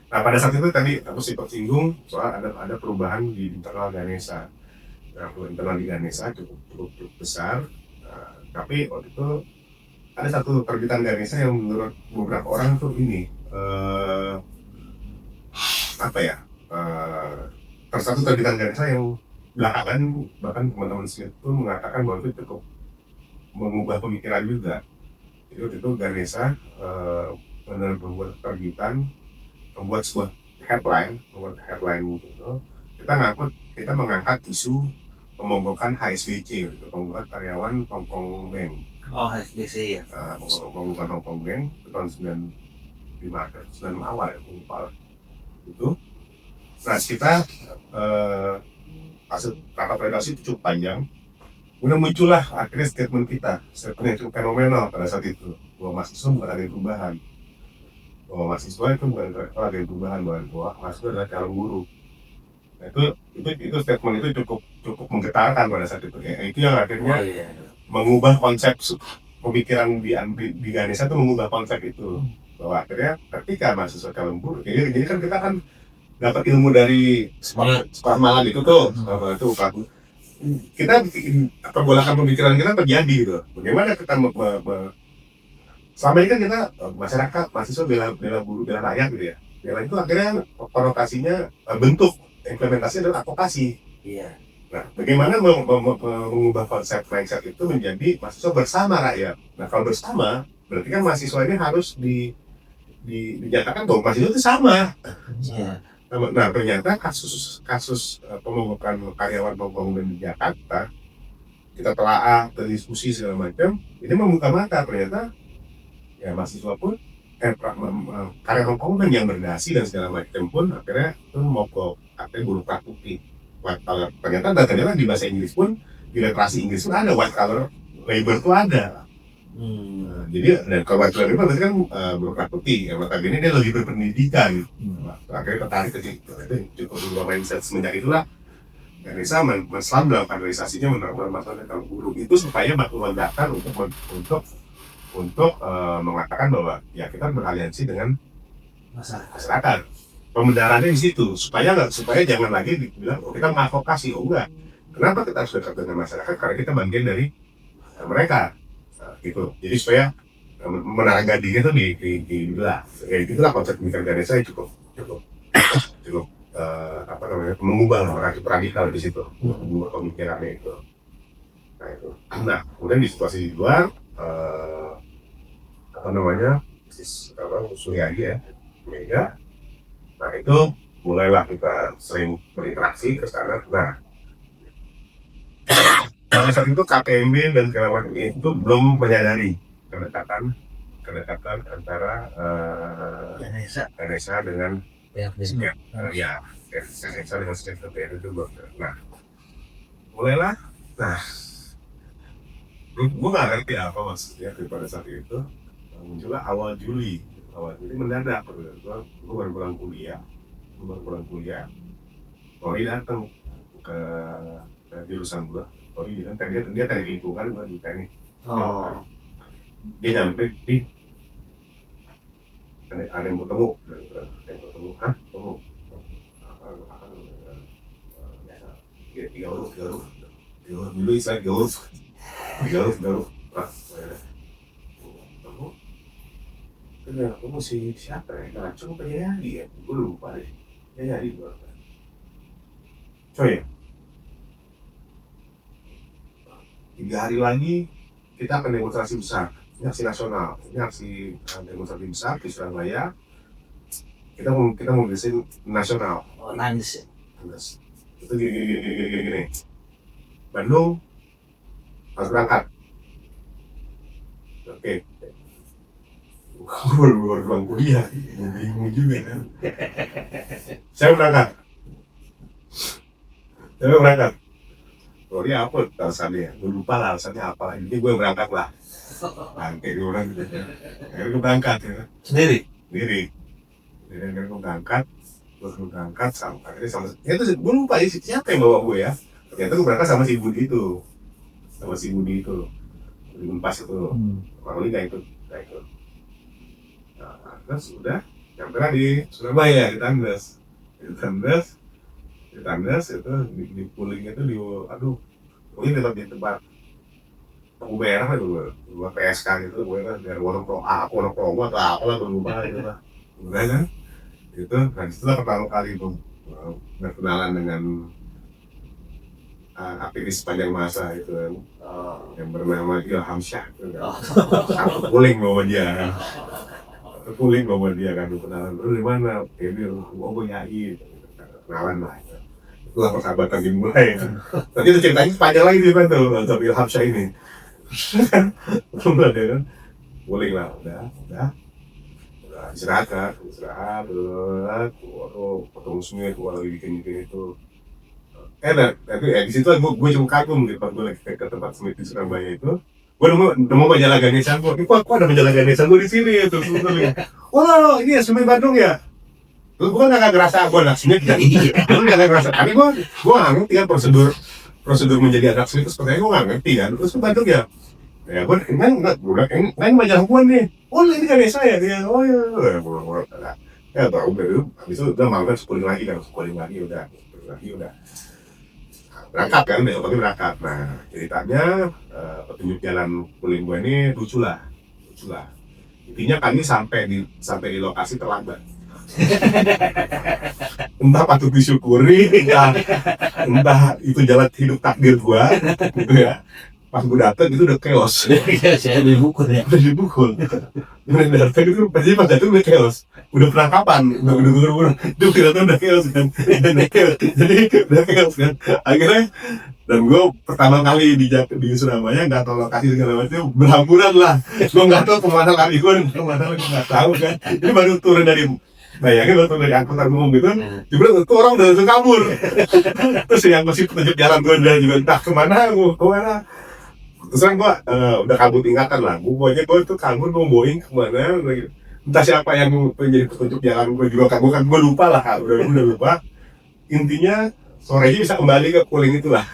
nah pada saat itu tadi aku sempat singgung soal ada perubahan di internal Ganesha. Nah, internal di Ganesha cukup besar. Tapi waktu itu ada satu terbitan Ganesha yang menurut beberapa orang tuh ini satu terbitan Ganesha yang belakangan bahkan teman-teman sendiri pun mengatakan bahwa itu cukup mengubah pemikiran juga. Jadi waktu itu Ganesha membuat terbitan, membuat sebuah headline gitu. Kita mengangkat isu pemonggokan HSBC, gitu, pemonggokan karyawan Hongkong Bank. Oh HSBC ya. Pemonggokan Hongkong Bank itu tahun 95 awal ya, lupa itu. Nah kita hasil rapat redaksi itu cukup panjang. Kemudian muncullah akhirnya statement yang cukup fenomenal pada saat itu, bahwa mahasiswa bukan agen perubahan, bahwa mahasiswa itu bukan agen perubahan, bahwa mahasiswa adalah calon buruh. Nah itu statement itu cukup menggetarkan pada saat itu. Ya, itu yang akhirnya mengubah konsep pemikiran di Ganesha itu, mengubah konsep itu, bahwa akhirnya ketika mahasiswa calon buruh, jadi kan kita kan dapat ilmu dari sekolah malam itu tuh, kita pergolakan pemikiran kita terjadi gitu. Bagaimana kita selama ini kan kita masyarakat, mahasiswa bela buruh, bela rakyat gitu ya. Bela itu akhirnya konotasinya bentuk implementasi adalah advokasi. Iya. Nah, bagaimana mengubah konsep mindset itu menjadi mahasiswa bersama rakyat. Nah, kalau bersama berarti kan mahasiswa ini harus dinyatakan bahwa mahasiswa itu sama. Iya. Nah ternyata kasus pemonggokan karyawan pembangunan di Jakarta, kita telaah, berdiskusi segala macam, ini membuka mata. Ternyata ya mahasiswa pun karyawan pembangunan yang berdasi dan segala macam pun akhirnya itu mogok, artinya buruh prakuti. Ternyata di bahasa Inggris pun, di literasi Inggris pun ada white collar labor itu ada. Jadi dan kalau white collar labor berarti kan buruh prakuti, ya notabene dia lebih berpendidikan. Akhirnya tertarik ke situ. Itu cukup berubah mindset. Semenjak itulah Ganesha selalu dalam kaderisasinya menerapkan masalah tentang buruh itu supaya batu loncatan untuk mengatakan bahwa ya kita beraliansi dengan masyarakat. Pembenarannya di situ supaya jangan lagi dibilang kita mengadvokasi, enggak. Kenapa kita harus dekat dengan masyarakat? Karena kita bagian dari mereka, gitu. Jadi supaya menara gading itu dibelah. Ya itulah konsep pemikiran Ganesha cukup mengubah orang itu radikal di situ, mengubah pemikirannya itu. Nah kemudian di situasi di luar Suryadi ya, Mega. Nah itu mulailah kita sering berinteraksi ke sana. Nah pada saat itu KPMB dan segala macam itu belum menyadari kedekatan antara Ganesha dengan Ganesha dengan Steve itu belum. Nah, mulailah. Nah, gue nggak ngerti apa maksudnya pada saat itu muncullah awal Juli mendadak. Gue baru pulang kuliah. Tori datang ke jurusan gue. Tori bilang dia teknik lingkungan, gue di teknik. Dia nyampe di ada yang mau temu, hah? Temu. Tiga huruf. Dulu istilah tiga huruf. Temu si siapa ya? Cuma penyanyi ya, gue lupa deh. Penyanyi gue. Coy, 3 hari lagi kita akan demonstrasi besar. Ini aksi nasional, ini aksi demonstrasi besar di Surabaya. Kita mau bikin nasional. Nangis. Itu gini. Bandung harus berangkat. Oke. Gue baru pulang kuliah, bingung juga kan. Saya berangkat. Oh dia apa alasannya? Gue lupa lah alasannya apa. Ini gue berangkat lah. Bangke gue orang gitu. Akhirnya gue berangkat ya. Sendiri. Akhirnya gue berangkat sama itu gue lupa ya siapa yang bawa gue ya. Ternyata gue berangkat sama si Budi itu. Di Unpas itu. Orang ini gak ikut. Nah, terus udah nyampe di Surabaya di Tandas itu di pooling itu mungkin di tempat merah itu dua PSK gitu, gue kan dari warung promo atau apalah gue lupa gitu lah. Udah kan itu, nah disitulah pertama kali gue berkenalan dengan aktivis sepanjang masa itu kan, yang bernama Ilham Syah itu kan. Satu pooling bawa dia kan, kenalan lu di mana? Ini gue nyai, kenalan lah. Itulah persahabatan dimulai kan. Nanti itu ceritanya panjang lagi sih kan tuh untuk Ilham Syah ini. Udah kan, boleh lah, udah istirahat, potong semua itu lagi bikin itu. Tapi di situ gue cuma kagum gitu pas gue lagi ke tempat semit di Surabaya itu. Gue nemu majalah Ganesha gue. Kok ada majalah Ganesha gue di sini ya tuh. Wah, ini ya Semit Bandung ya. Gue nggak ngerasa gue anak Semit ya. Gue nggak ngerasa. Tapi gue nggak ngerti kan prosedur menjadi anak Semit itu seperti apa, gue nggak ngerti kan. Terus Bandung ya. Ya gue main majalah gue nih. Oh ini Ganesha ya dia. Oh ya. Ya tahu baru. Habis itu udah malam sekolah lagi udah. Berangkat kan, besok pagi berangkat. Nah ceritanya petunjuk jalan pooling gue ini lucu lah. Intinya kami sampai di lokasi terlambat. Entah patut disyukuri, entah itu jalan hidup takdir gue, gitu ya. Pas gue datang itu udah chaos. Saya dibukul ya. Udah datang itu pasti pas datang udah chaos. Udah penangkapan, udah udah chaos kan. Jadi udah chaos kan. Akhirnya dan gue pertama kali di Surabaya nggak tahu lokasi segala macam, berhamburan lah. Gue nggak tahu kemana lagi gue nggak tahu kan. Ini baru turun dari bayangin lo turun dari angkutan umum gitu, tiba-tiba tuh orang udah langsung kabur. Terus yang masih petunjuk jalan gue juga entah kemana. Terus kan gue udah kabut ingatan lah. Gue tuh kabur mau boeing kemana. Entah siapa yang menjadi petunjuk jalan gue juga kan gue lupa lah, udah lupa. Intinya sorenya bisa kembali ke pooling itulah.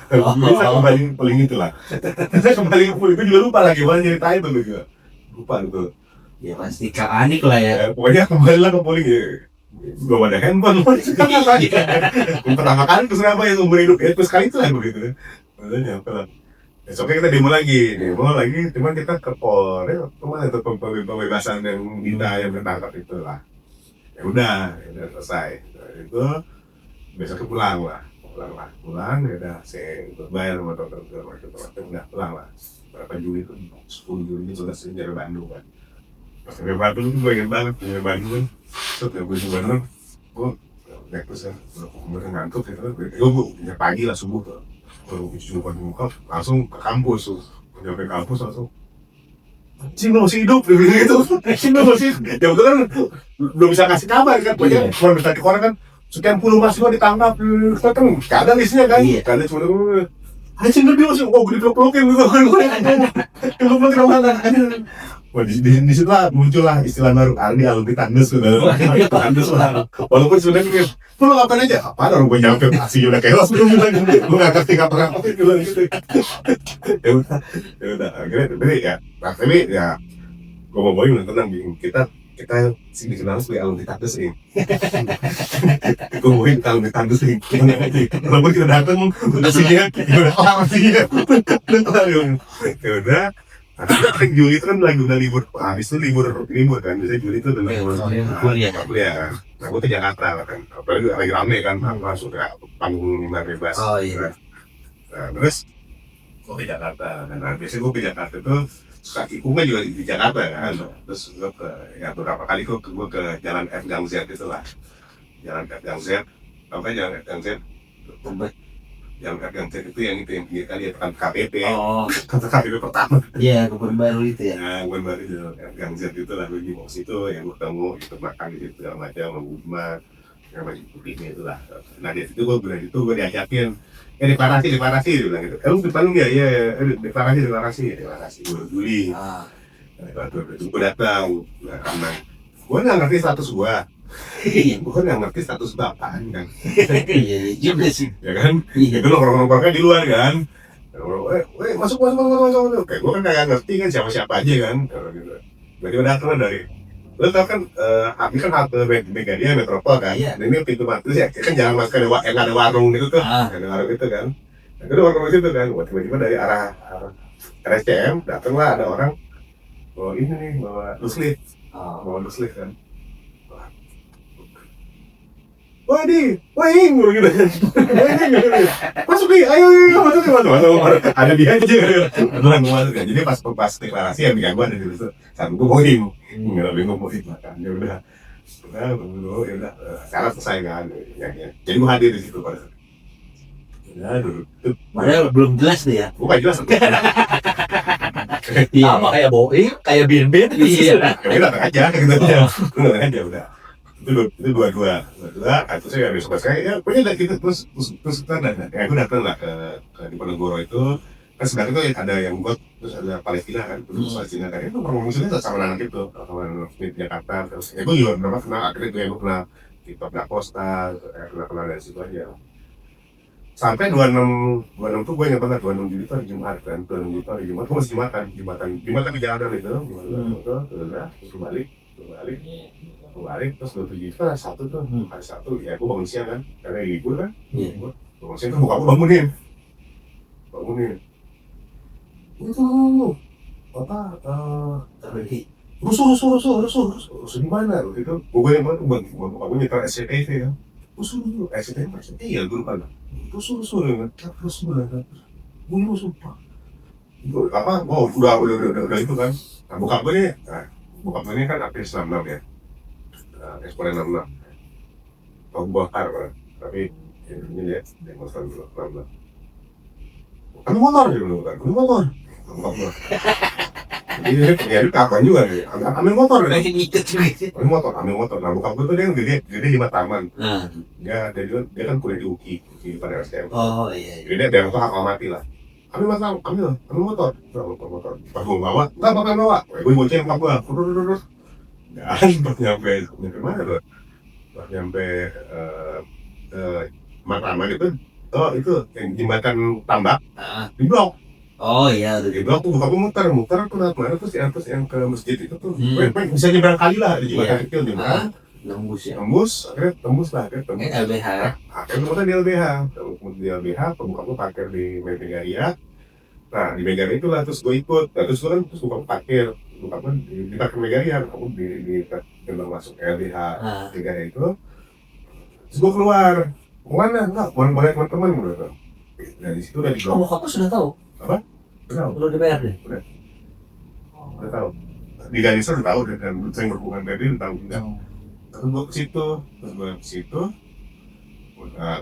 Saya kembali ke pooling itu juga lupa lagi gimana ceritain tuh juga. Lupa gitu. Ya pasti kanik lah ya. Pokoknya kembali lah ke pooling ya. Belum ada handphone. Pertama kali ke Surabaya seumur hidup ya. Terus kali itu lah begitu. Makanya apa lah. Besoknya kita demo lagi, cuman kita ke Polres, kemana itu pembebasan yang kita yang tertangkap itu lah. Ya udah selesai. Nah, itu besoknya pulang ya udah saya bayar sama dokter udah pulang lah. Berapa Juli itu 10 Juli selesai dari Bandung kan. Pas dari Bandung gue inget banget dari Bandung. Terus gue di Bandung, gue naik terus ya, udah ngantuk gitu. Gue pagi lah subuh tuh. baru cuci muka langsung ke kampus tuh. Nyampe kampus langsung anjing lo masih hidup gitu. Anjing lo masih hidup. Ya betul kan belum bisa kasih kabar kan. Pokoknya cuma berita ke orang kan sekian puluh mahasiswa ditangkap. Kan gak ada listnya kan. Iya. Gak ada cuma anjing lo dia masih gue dipeluk-pelukin gitu. Peluk-pelukin sama mana. Wah, di situ lah muncullah istilah baru Aldi alumni tandus gitu. Tandus lah. Walaupun sebenarnya lu ngapain aja? Apaan orang gue nyampe aslinya udah chaos belum bilang gue nggak ngerti ngapa-ngapain bilang gitu. Ya udah akhirnya tapi ya tapi ya gue mau boy udah tenang kita sih dikenal sebagai alumni tandus nih. Gue mau alumni tandus nih. Walaupun kita datang udah sini ya udah. Kan Juli itu kan lagi udah libur, habis itu libur kan, biasanya Juli itu udah kuliah. Nah, gue ke Jakarta kan, apalagi lagi rame kan, langsung ke panggung lima bebas. Oh iya. Nah, terus gue ke Jakarta, nah biasanya gue ke Jakarta itu suka ikungan juga di Jakarta kan, terus gue ke ya beberapa kali gue ke Jalan F Gang Z itu lah, Jalan F Gang Z, apa Jalan F Gang Z? Yang Gang Z itu yang pinggir kali ya kan KTP. Oh. KTP pertama. Iya, kebun baru itu ya. Nah, kebun baru itu Gang Z itu lah di bawah situ yang ketemu itu makan di situ segala macam mengguma yang baju putihnya itu lah. Nah di situ gue diajakin deklarasi dia bilang gitu. Lu depan lu ya deklarasi gue Juli. Gue datang karena gue nggak ngerti status gue. Gue nggak ngerti status bapak kan. Iya juga sih. Ya kan? Iya. Itu nongkrong-nongkrongnya di luar kan. Masuk. Kayak gue kan nggak ngerti kan siapa aja kan. Berarti udah datang dari. Lo tau kan, Abi kan halte Megadia Metropol kan. Iya. Nah, ini pintu masuk ya kan jalan masuk yang ada warung itu tuh. Ada warung itu kan. Nah, itu warung itu kan. Tiba-tiba dari arah RSCM datanglah ada orang. Bawa ini nih, bawa luslit kan. Wahing, gitu kan. Masuk nih, ayo, masuk. Ada dia aja kan. Masuk kan. Jadi pas deklarasi yang di gua ada di situ. Satu gua bohing, nggak bingung bohing makan. Ya udah, sekarang selesai kan. Jadi gua hadir di situ pada saat. Ya dulu. Padahal belum jelas tuh ya. Bukan jelas. Sama kayak Boeing, kayak Bin. Iya. Ya datang aja, gitu aja. Datang aja udah. Itu dua terus saya besok saya ya pokoknya gitu terus kita aku datang lah ke Diponegoro itu kan sebenarnya itu ada yang buat terus ada Palestina kan Palestina kan itu orang musuhnya sama anak itu sama anak di Jakarta terus ya gue juga pernah kenal akhirnya gue kenal di Top Costa kenal dari situ aja sampai 26 tuh gue ingat banget 26 Juli itu hari Jumat kan 26 Juli itu hari Jumat gue masih Jumatan di jalan itu terus balik terus 27 itu hari Sabtu tuh hari Sabtu ya aku bangun siang kan karena libur kan bangun siang tuh buka aku bangunin itu apa rusuh di mana itu gue yang mana aku nyetel SCTV kan rusuh SCTV iya gue lupa rusuh kan rusuh pak itu apa udah itu kan nah bokap gue ini kan aktif 66 ya eksponen 66 Pak Bakar kan tapi ini dia demonstran 66 kami motor jadi ya itu kapan juga nih ambil motor ambil motor nah bokap gue tuh dia gede di Mataman dia kan kuliah di UKI pada STM Oh iya. jadi dia langsung hak mati lah ambil motor pas gue bawa enggak bapak yang bawa gue bonceng bapak gue dan pas nyampe mana tuh? Pas nyampe Matraman itu yang jembatan tambak di blok. Oh iya. Di blok tuh aku muter ke mana terus yang ke masjid itu tuh. Bisa nyebrang kali lah di jembatan kecil jembatan. Tembus lah LBH. Akhirnya muter di LBH, pembuka parkir di Megaria. Nah di Megaria itulah terus gue ikut, terus buka parkir. Bukan di parkir Megaria, aku di gerbang masuk LBH Megaria itu, terus gue keluar, mana enggak, boleh teman-teman gitu. Dari situ udah di blok. Kamu sudah tahu? Apa? Udah DPRD? Udah tahu. Di Ganesha udah tahu dan sering berhubungan tadi udah tahu enggak. Terus gue ke situ,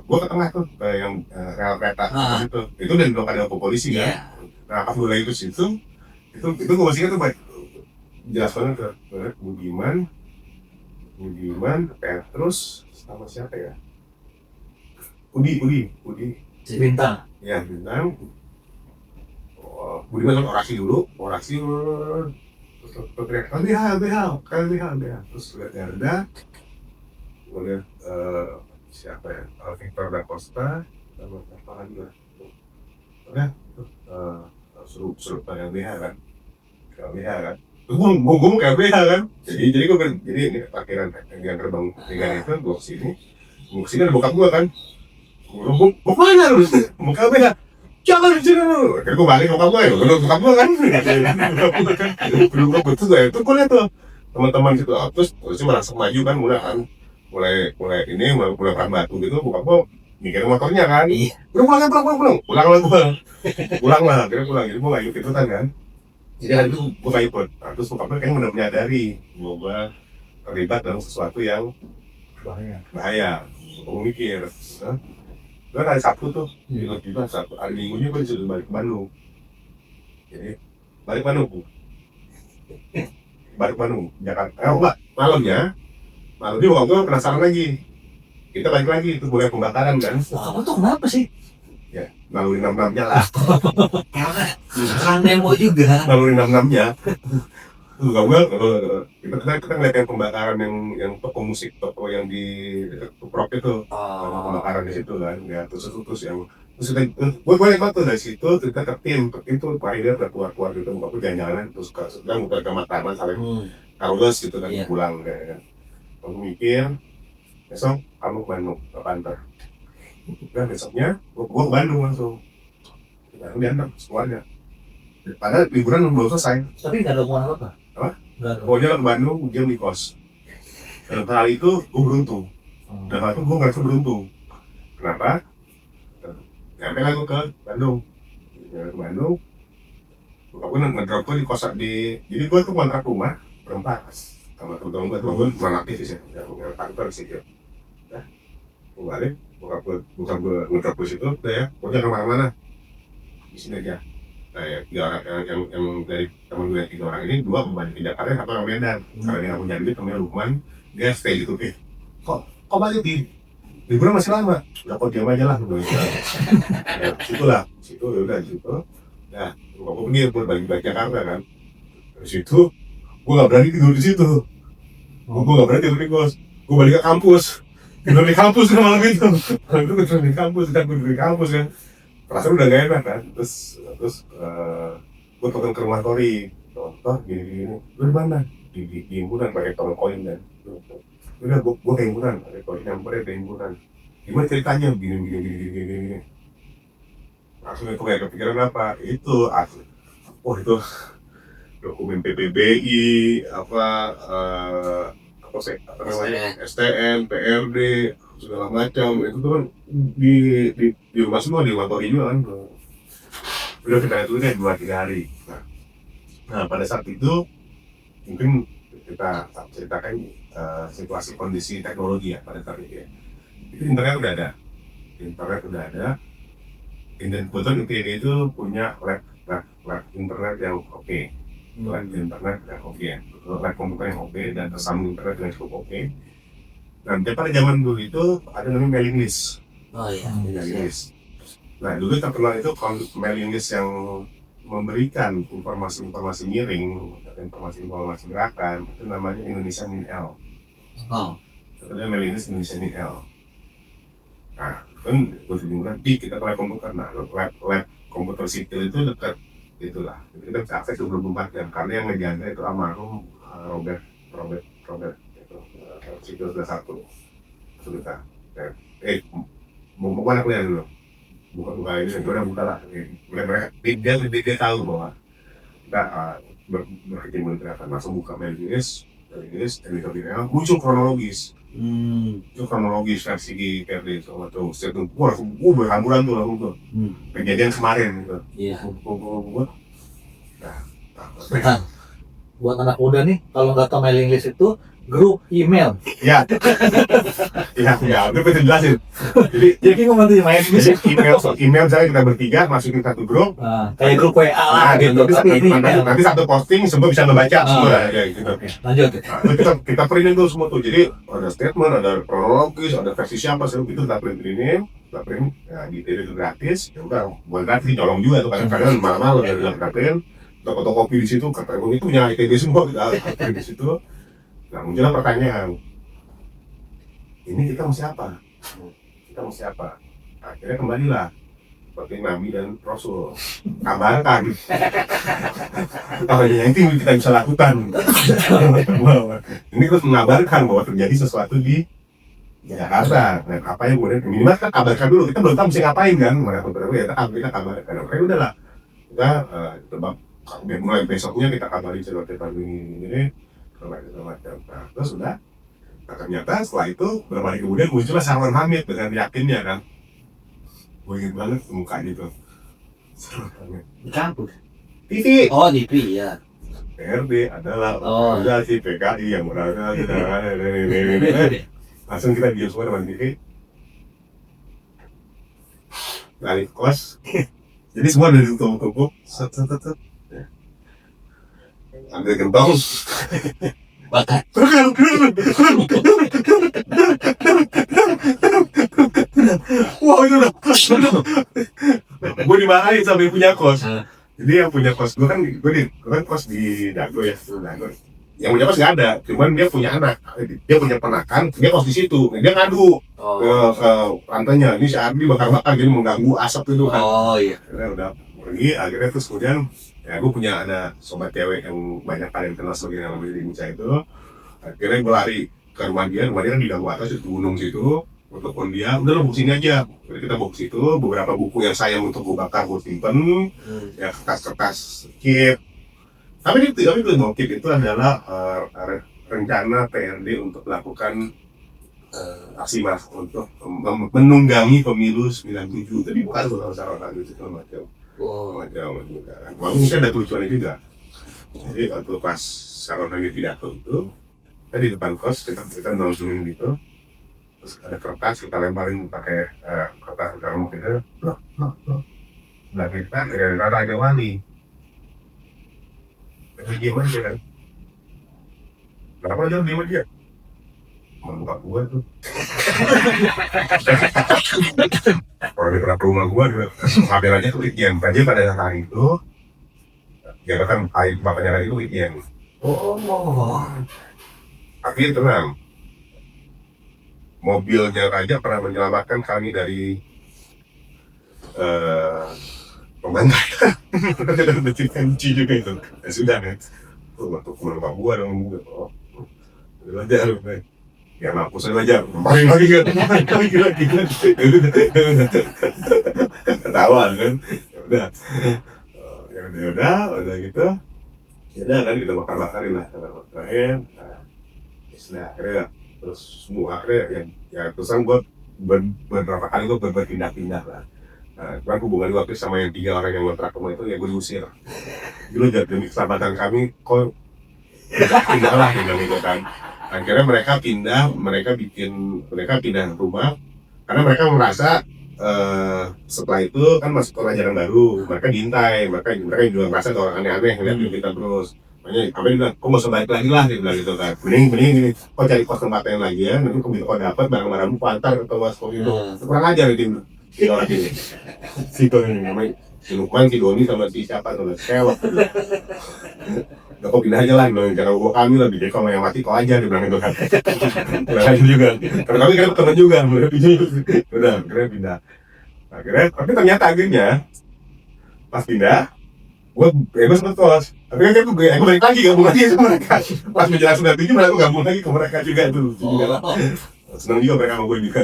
Gue ke tengah tuh ke yang rel kereta itu dan blokade sama polisi kan. Iya. Nah pas gue lagi ke situ itu gue masih ingat tuh baik jelas banget ke Budiman Petrus sama siapa ya, Udi Bintang. ya Bintang. Budiman kan orasi terus teriak LBH terus lihat Garda, gue lihat siapa ya, Victor da Costa sama apa lagi lah, udah suruh pakai LBH kan, terus gue mau ke LBH kan, jadi gue jadi ini parkiran yang gerbang 3 itu gue kesini ada bokap gue kan, gue mana lu mau ke LBH, jangan di sini lu, akhirnya gue balik ke bokap gue ya, bokap gue kan, gue betul ya, tuh gue liat tuh teman-teman situ, terus merasa maju kan, mulai perang batu gitu, bokap gue mikirin motornya kan, Iya. pulang lah, akhirnya pulang, jadi gue gak ikut ikutan kan, jadi hari itu gue gak ikut, terus bokap gue kayaknya udah menyadari gue terlibat dalam sesuatu yang bahaya, gue mikir, gue hari Sabtu tuh, tiba-tiba Sabtu, hari Minggunya gue disuruh balik ke Bandung, jadi balik Bandung, Jakarta, malamnya bokap gue penasaran lagi, kita balik lagi, itu boleh pembakaran kan, Kamu tuh kenapa sih? ya naluri 66-nya lah, Kan Nemo juga. naluri 66-nya, bokap gue, kita ngeliat yang pembakaran yang toko yang di Prok itu, pembakaran di situ kan, ya terus yang terus gue lewat tuh dari situ, kita ke tim tuh Pak Ida udah keluar gitu, bokap gue jalan-jalan, terus sedang muter ke Mataman sampai Karlos gitu kan, pulang kayak kan, aku mikir besok kamu ke Bandung ke Panter, dan besoknya gue ke Bandung langsung, diantar semuanya, padahal liburan belum selesai. Tapi nggak ada hubungan apa-apa. Apa? Nggak ada. Pokoknya ke Bandung, jam di kos. Dan kali itu gue beruntung. Dan kali itu gue ngerasa beruntung. Kenapa? Nyampe lah gue ke Bandung. Gue ngedrop gue di kosan jadi gue tuh kontrak rumah berempat sama temen-temen gue kurang aktif sih ya, gue kantor sih ya. Nah, gue balik, bukan gue ngedrop di situ, udah ya, gue jangan kemana-mana, di sini aja. Nah ya, 3 orang yang dari temen gue yang 3 orang ini, 2 kembali ke Jakarta, 1 orang Medan. Karena dia nggak punya duit, namanya Lukman, dia stay gitu, kok balik di liburan masih lama, udah kok diam aja lah, ya, situ udah gitu. Nah, gue pergi balik Jakarta kan, dari situ gue nggak berani tidur di situ, gue nggak berani tidur di kos, gue balik ke kampus, tidur di kampus kan malam itu tidur di kampus kan, perasaan udah gak enak kan, terus gue telepon ke rumah Tori, contoh gini, lu di mana? Di himpunan pakai tolong koin kan, udah gue ke himpunan, pakai koin nyamperin ke himpunan, gimana ceritanya, gini, langsung itu kayak kepikiran apa, itu asli, itu dokumen PPBI, apa namanya, STN, PRD, segala macam, itu tuh kan di rumah semua, di rumah Tori juga kan. Udah kita itu deh 2-3 hari. Nah pada saat itu mungkin kita ceritakan situasi kondisi teknologi ya pada saat itu ya. Itu internet udah ada, dan kebetulan ITB itu punya lab internet yang oke. Lab internet yang oke, lab komputer yang oke, dan tersambung internet yang cukup oke. Dan pada zaman dulu itu ada namanya mailing list. Mailing list. Nah dulu terkenal itu mailing list yang memberikan informasi miring, informasi gerakan, itu namanya Indonesia Min-L. Itu mailing list Indonesia Min-L. Nah kan gue bilang kita ke lab komputer, nah lab komputer sipil itu dekat itulah, kita bisa akses 24 jam karena yang ngejaga itu almarhum Robert itu sipil sudah 1 kita mau mana kuliah dulu, buka ini, gue udah buka lah, dia tahu bahwa kita berkecimpung akan langsung buka mailing list, muncul kronologis. Itu kronologis versi di PRD sama tuh, gue berhamburan tuh langsung tuh kejadian kemarin gitu. Buat anak muda nih, kalau nggak tahu mailing list itu grup email. Ya, ya, udah bisa jelasin. Jadi gue bantu main ini Jadi email misalnya kita bertiga masukin satu grup. kayak grup WA lah gitu. Tapi ini email. Nanti satu posting semua bisa ngebaca semua ya gitu. Lanjut. Nah, itu kita printin tuh semua tuh. Jadi ada statement, ada kronologis, ada versi siapa sih itu kita printin. Kita print, ya di itu gratis. Ya udah, buat gratis colong juga tuh kadang-kadang malam-malam dari dalam print. Fotokopi di situ, kata itu punya ITB semua kita print di situ. Nah, muncullah pertanyaan, ini kita mesti apa? Kita mesti apa? Akhirnya kembalilah seperti Nabi dan Rasul, kabarkan apa yang itu kita bisa lakukan. Ini terus mengabarkan bahwa terjadi sesuatu di Jakarta. Dan apa yang kemudian minimal kita kabarkan dulu, kita belum tahu mesti ngapain kan? Kita kabarkan. Oke, udahlah, kita coba mulai besoknya kita kabarin seperti ini. Macam. Nah, terus sudah. Nah, ternyata setelah itu beberapa hari kemudian muncullah Sarwan Hamid dengan yakinnya kan. Gue ingin banget muka gitu. Sarwan Hamid. Di kampus. TV. Oh, di TV ya. PRD adalah Oh. organisasi PKI yang berada di langsung kita diam semua depan TV. Balik kos. Jadi semua udah ditutup-tutup. Set. Ambil gentong. Bakar. Wah itu udah. Gue dimarahin sama yang punya kos. Jadi yang punya kos gue kan kos di Dago ya, Dago. Yang punya kos nggak ada, cuman dia punya anak, dia punya ponakan, dia kos di situ. Dia ngadu ke rantainya, ini si Ardi bakar-bakar jadi mengganggu asap itu kan. Oh iya. Akhirnya udah pergi, akhirnya terus kemudian ya gue punya ada sobat cewek yang banyak kalian kenal sebagai nama di Musa itu. Akhirnya gue lari ke rumah dia kan di Dago atas di gunung situ. Untuk telepon dia, udah lo sini aja. Jadi kita bawa ke situ, beberapa buku yang sayang untuk gue bakar, gue simpen, ya kertas-kertas keep. Tapi itu keep itu adalah rencana PRD untuk melakukan aksi mas untuk menunggangi pemilu 97. Tapi bukan soal itu segala macam. Mungkin ada tujuannya juga. Jadi waktu pas Sarona pidato itu, di depan kos kita nontonin gitu. Terus ada kertas kita lemparin pakai kertas dalam kita loh nah kita ada wali diam aja kan kenapa aja diam aja membuka gua tuh kalau di kerap rumah gua juga kameranya tuh weekend aja pada saat hari itu ya kan bapaknya itu weekend tapi tenang mobilnya Raja pernah menyelamatkan kami dari pembantaian. Ada kunci juga itu. Ya sudah nih. Waktu keluar rumah gua dong gua. Belajar nih. Ya mampus aja. Main lagi kan. Ketawa kan. Ya udah gitu. Ya udah kan kita bakar-bakarin lah. Terakhir. Istilah akhirnya terus semua akhirnya ya terusan gue beberapa kali gue berpindah-pindah lah. Nah, hubungan gue waktu sama yang 3 orang yang ngontrak rumah itu ya gue diusir. Dulu demi keselamatan kami kok pindah lah gitu kan. Akhirnya mereka pindah rumah karena mereka merasa setelah itu kan masuk ke ajaran baru, mereka diintai, mereka juga merasa ada orang aneh-aneh ngeliat kita terus. Makanya apa dia bilang, kok gak usah balik lagi lah, dia bilang gitu kan. Mending gini, kok cari kos tempat yang lagi ya, nanti kok dapat barang-barangmu pantar ke was kos itu. Kurang ajar itu, si orang ini. Si ini namanya, si Lukman, si Doni sama si siapa tuh, kewak. Udah kok pindah aja lah, bilang jangan bawa kami lah, jadi kalau yang mati kok aja, dia bilang gitu kan. Kurang ajar juga, karena kami kan teman juga, udah akhirnya pindah. Akhirnya, tapi ternyata akhirnya pas pindah, gue sempet kos, tapi kan gue balik lagi gabung lagi sama mereka. Pas menjelang 97 malah gue gabung lagi ke mereka juga itu. Senang juga mereka sama gue juga.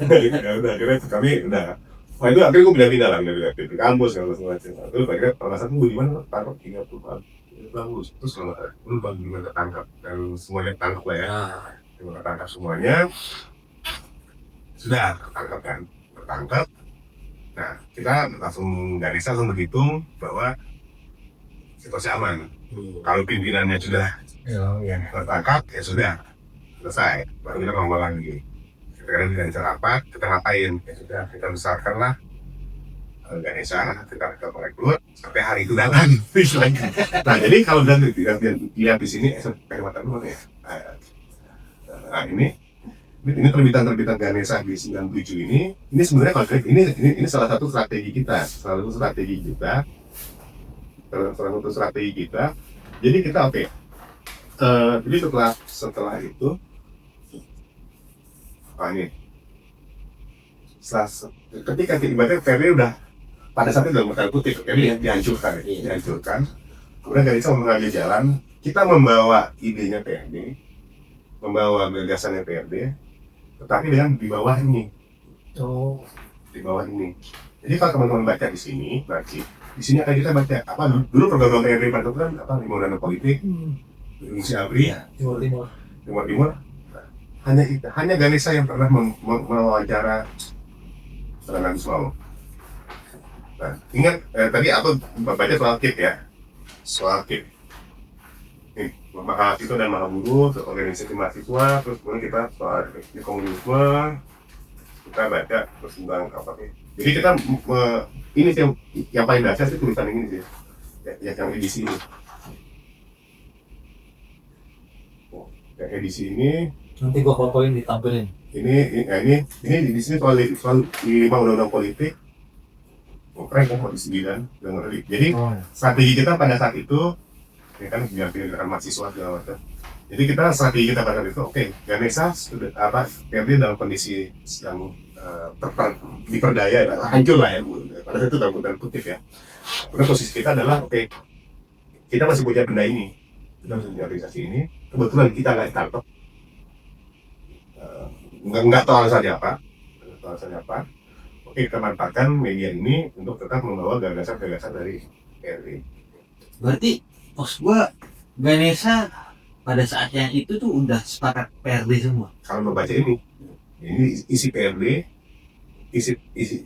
Ya udah akhirnya kami udah. Wah itu akhirnya gue pindah-pindah lah dari kampus segala macam. Terus akhirnya pada saat gue di mana taruh 30 bagus. Terus kalau lu bagi gimana tangkap dan semuanya tangkap lah ya. Gimana tangkap semuanya. Sudah tertangkap kan, tertangkap. Nah, kita langsung berhitung bahwa situasi aman. Kalau pimpinannya sudah Ya. tertangkap, ya sudah selesai. Baru kita ngomong lagi. Sekarang kita rapat, kita ngapain? Ya sudah, kita besarkanlah Ganesha, kita rekrut sampai hari itu datang. Nah, jadi kalau lihat di sini, kacamata dulu ya. Nah, ini terbitan Ganesha di 97 ini sebenarnya kalau ini salah satu strategi kita, salah satu strategi kita. Jadi kita oke. Jadi setelah itu, ini ketika ibaratnya Ferry udah pada saat itu dalam tanda kutip dihancurkan. Kemudian Ganesha mengambil jalan, kita membawa idenya PRD, membawa gagasannya PRD, tetapi dengan di bawah ini. Di bawah ini. Jadi kalau teman-teman baca di sini, di sini akan kita baca apa dulu program PRD pada itu kan apa lima politik, Indonesia Abri, Timur. Hanya Ganesha yang pernah mewawancara Serangan Ismail. Nah, ingat tadi aku baca soal KIP ya, soal KIP. Nih, Mahasiswa dan Mahaburu, organisasi mahasiswa, terus kemudian kita soal komunisme, kita baca terus tentang apa nih. Jadi kita ini sih yang paling dasar sih tulisan ini sih, yang edisi ini. Yang edisi ini. Nanti gua fotoin ditampilin. Ini di sini soal 5 undang-undang politik. Keren kan mau di 9 udah ngeri. Jadi strategi kita pada saat itu ya kan gerakan mahasiswa segala macam. Jadi strategi kita pada saat itu Ganesha sudah PRD dalam kondisi yang diperdaya, hancur lah ya pada saat itu dalam kutip ya. Kemudian posisi kita adalah kita masih punya benda ini, kita masih punya organisasi ini. Kebetulan kita nggak ditangkap. Nggak tahu alasannya apa. Kita manfaatkan media ini untuk tetap membawa gagasan-gagasan dari PRD. Berarti pos gua Ganesha pada saat yang itu tuh udah sepakat PRD semua. Kalau membaca ini isi PRD, isi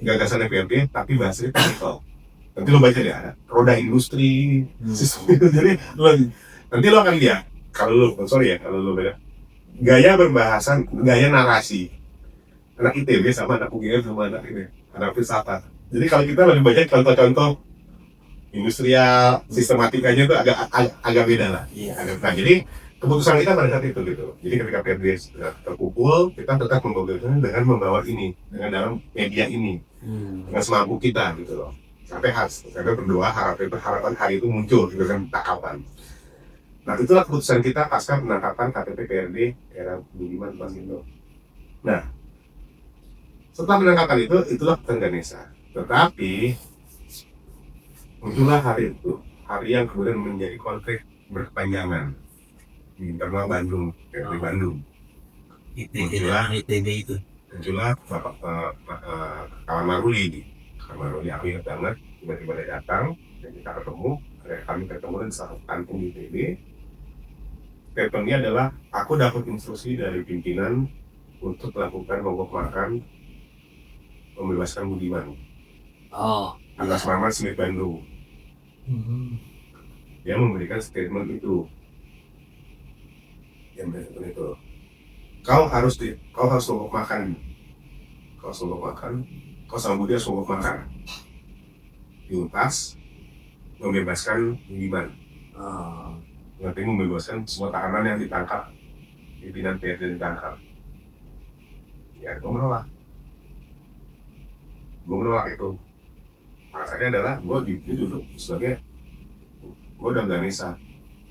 gagasannya PRD, tapi bahasanya teknikal. Nanti lo baca deh, ada roda industri, sistem itu. Jadi nanti lo akan lihat. Kalau lo beda gaya berbahasan, gaya narasi. Anak ITB sama anak UGM sama anak filsafat. Jadi kalau kita lebih banyak contoh-contoh industrial, sistematikanya itu agak beda lah. Nah, jadi keputusan kita pada saat itu gitu. Jadi ketika PRD terkumpul, kita tetap membawa dengan membawa ini, dengan dalam media ini, dengan semampu kita gitu loh. Sampai berdoa harapan hari itu muncul gitu kan, tak kapan. Nah, itulah keputusan kita pasca penangkapan KTP PRD era Budiman Bangsindo. Nah, setelah penangkapan itulah keputusan Ganesha. Tetapi muncullah hari yang kemudian menjadi konflik berkepanjangan di internal Bandung, PRD Bandung. ITB itu. Muncullah kawan Maruli, aku ingat banget, tiba-tiba dia datang dan kita ketemu. Kami ketemu di satu kampung di ITB. Statementnya adalah, aku dapat instruksi dari pimpinan untuk melakukan mogok makan membebaskan Budiman atas nama Smith Bandung. Dia memberikan statement itu. Kau harus mogok makan. Kau sama Budi harus mogok makan. Diuntas membebaskan Budiman. Nanti membebaskan semua tahanan yang ditangkap, pimpinan PRD ditangkap. Ya, gue menolak itu. Alasannya adalah gue duduk sebagai gue dan Ganesha.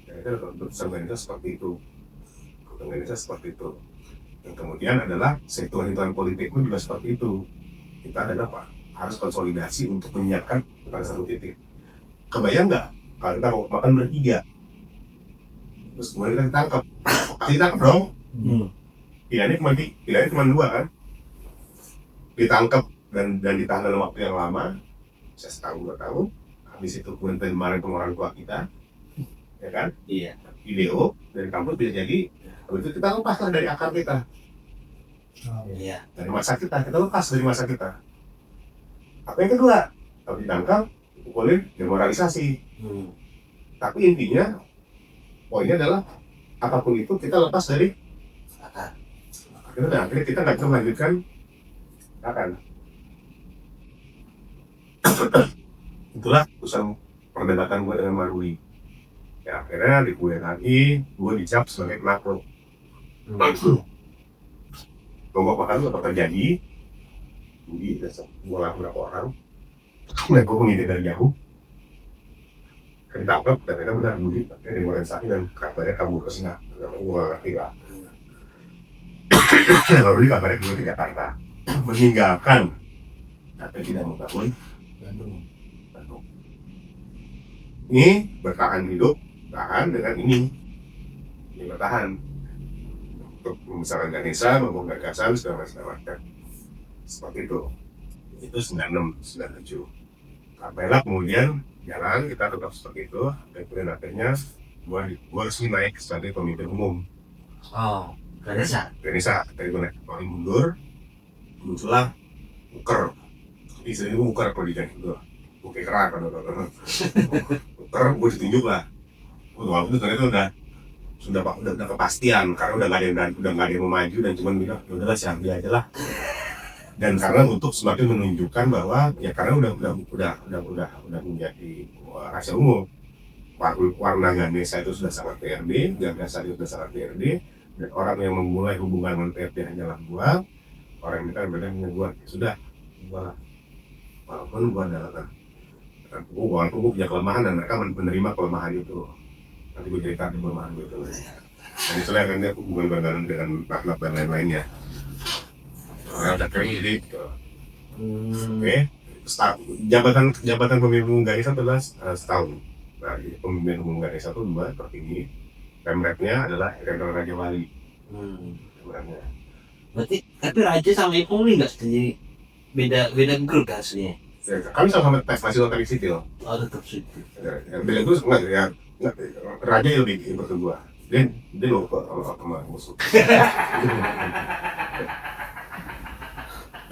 Ya, itu keputusan Ganesha seperti itu. Dan kemudian adalah hitungan politik pun juga seperti itu. Kita adalah harus konsolidasi untuk menyiapkan pada satu titik. Kebayang nggak kalau kita mau makan bertiga? Terus kemudian kita ditangkap, pasti ditangkap dong. Pilihannya cuma 2 kan, ditangkap dan ditahan dalam waktu yang lama, bisa setahun 2 tahun. Habis itu kemudian kemarin orang tua kita, ya kan? Iya. Video dari kampus bisa jadi, habis itu kita lepaslah dari akar kita, Iya. dari masa kita lepas dari masa kita. Apa yang kedua? Kalau ditangkap, dipukulin, demoralisasi. Tapi intinya poinnya adalah apapun itu kita lepas dari Akar. akhirnya kita nggak bisa melanjutkan akan. Itulah urusan perdebatan gue dengan Maruli. Ya akhirnya di lagi gue dicap sebagai makhluk. Kelompok makan itu apa terjadi? Jadi gue lah beberapa orang. Kemudian gue mengintip dari jauh. Ditangkap dan mereka benar Budi. Akhirnya dimoralisasi dan kabarnya kabur ke sana. Gue gak ngerti lah. Lalu kabarnya gue ke Jakarta. Meninggalkan tapi tidak membangun Bandung. Ini bertahan hidup, tahan dengan ini bertahan untuk membesarkan Ganesha, membangun gagasan segala macam seperti itu 96, 97. Sampailah kemudian jalan kita tetap seperti itu dan kemudian akhirnya gua resmi naik sebagai pemimpin umum. Oh, Ganesha. Dari gue naik paling mundur, muncullah Uker. Istilahnya gue Uker kalau di itu, Uker kerak kan. Uker gue ditunjuk lah. Walaupun itu ternyata udah kepastian karena udah nggak ada yang mau maju dan cuma bilang ya udahlah siapa aja lah. Dan karena untuk semakin menunjukkan bahwa ya karena udah menjadi rahasia umum. Warna Ganesha itu sudah sangat PRD, gagasan itu sudah sangat PRD, dan orang yang memulai hubungan dengan PRD hanyalah gua. Orang yang minta gua, sudah gua walaupun gua adalah walaupun gua punya kelemahan dan mereka menerima kelemahan itu. Nanti gua cerita di kelemahan gua itu. Dan itulah yang akhirnya hubungan banggaan dengan makhluk dan lain-lainnya. Nah, udah kering jadi oke. Jabatan pemimpin umum Ganesha adalah setahun. Nah, jadi pemimpin umum Ganesha itu tertinggi. Pemretnya adalah Rektor Raja Wali. Sebenarnya. Berarti tapi Raja sama Ipung ini nggak jadi beda grup kan aslinya? Ya, kami sama-sama masih teknik sipil. Oh, tetap situ. Beda terus enggak, Raja yang lebih ikut ke gua. Dia lupa sama musuh.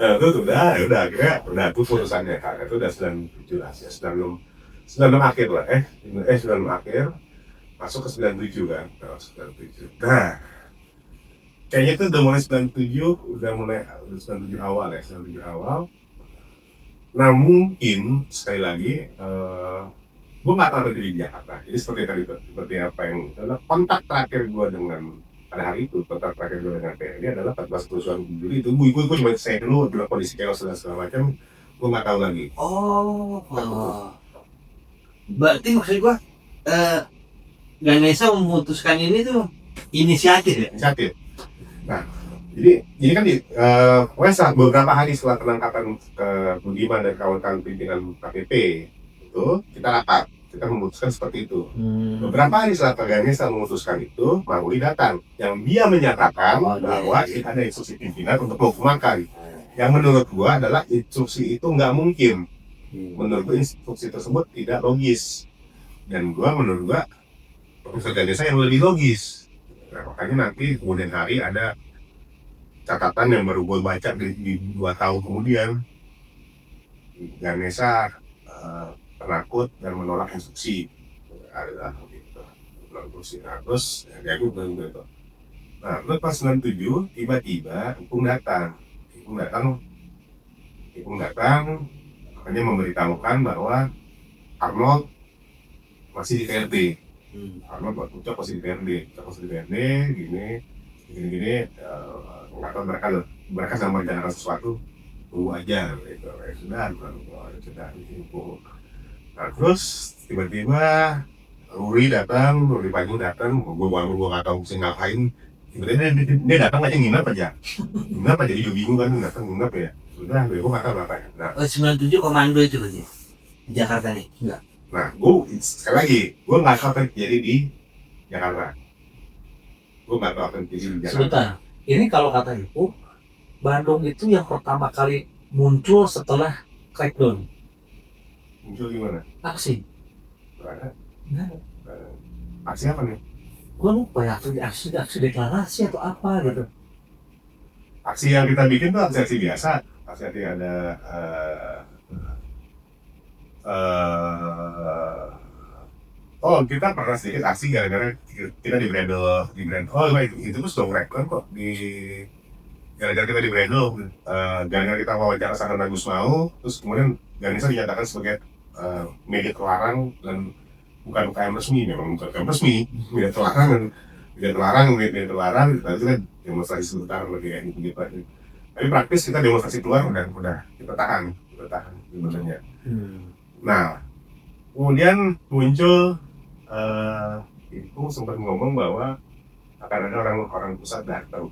Nah, itu udah akhirnya itu putusannya kan. Itu udah 97 lah, ya 96 akhir lah, 96 akhir masuk ke 97 kan. 97. Nah, kayaknya itu udah mulai 97 awal ya, 97 awal. Nah mungkin sekali lagi, gue nggak tahu di Jakarta. Jadi seperti apa yang adalah kontak terakhir gue dengan pada hari itu, kontak terakhir gue dengan PRD adalah 14 perusahaan Juli itu. Gue cuma say dulu dalam kondisi chaos dan segala macam. Gue nggak tahu lagi. Oh. Berarti maksud gua Ganesha memutuskan ini tuh inisiatif ya? Inisiatif. Nah, jadi kan beberapa hari setelah penangkapan ke Budiman dan kawan-kawan pimpinan KPP itu kita rapat, kita memutuskan seperti itu. Beberapa hari setelah Ganesha memutuskan itu, Maruli datang, yang dia menyatakan bahwa kita ada instruksi pimpinan untuk menghukumakan. Yang menurut gua adalah instruksi itu nggak mungkin. Menurut gua instruksi tersebut tidak logis. Dan menurut gua Profesor Ganesha yang lebih logis. Nah, makanya nanti kemudian hari ada catatan yang baru gue baca di 2 tahun kemudian. Ganesha penakut dan menolak instruksi. Adalah gitu. Nah, terus ya gue bilang gitu. Nah, terus pas 97 tiba-tiba Ipung datang, makanya memberitahukan bahwa Arnold masih di PRD. Arnold buat ucap masih di PRD, gini, nggak tahu mereka sama merencanakan sesuatu, tunggu aja gitu. Sudah, Ipung. Nah, terus tiba-tiba Ruri Panjung datang, gue nggak tahu mesti ngapain. Tiba-tiba dia datang aja nginap aja, dia juga bingung kan, datang nginap ya. Sudah, gue nggak tahu apa ya. Nah, 97 komando itu berarti di Jakarta nih? Enggak. Nah, sekali lagi, gue nggak tahu apa yang terjadi di Jakarta. Sebentar, ini kalau kata Ibu, Bandung itu yang pertama kali muncul setelah crackdown. Muncul gimana? Aksi. Ada. Nah, Aksi apa nih? gue lupa ya, aksi deklarasi atau apa gitu. Aksi yang kita bikin tuh aksi biasa. Aksi ada Oh, kita pernah sedikit aksi gara-gara kita di Brandol, oh itu tuh slow record kok gara-gara kita di Brandol, gara-gara kita wawancara sama Agus Mau, terus kemudian Ganesha dinyatakan sebagai media terlarang dan bukan UKM resmi, memang bukan UKM resmi, media terlarang, itu kan demonstrasi sebentar lebih kayak gitu. Tapi praktis kita demonstrasi keluar dan udah kita tahan sebenarnya. Nah, kemudian muncul itu sempat ngomong bahwa akan ada orang pusat datang,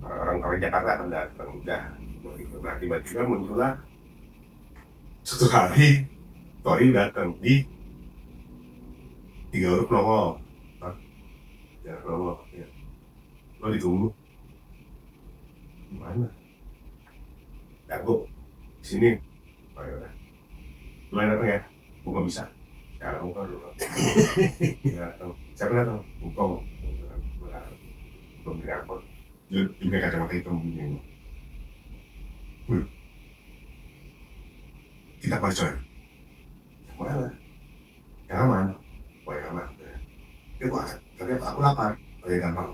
orang Jakarta akan datang, udah. Nah, tiba-tiba muncullah suatu hari Tori datang di 3 huruf nongol, ya. Lo ditunggu, gimana? Jago, sini, lo yang datang ya, gue nggak bisa. Sekarang buka dulu. Ya, siapa nggak tahu? Buka, belum dirapot. Juga kacamata hitam begini. Kita percaya. Mana? Yang aman. Yang aman. Itu akan. Ternyata aku lapar. Jadi gampang.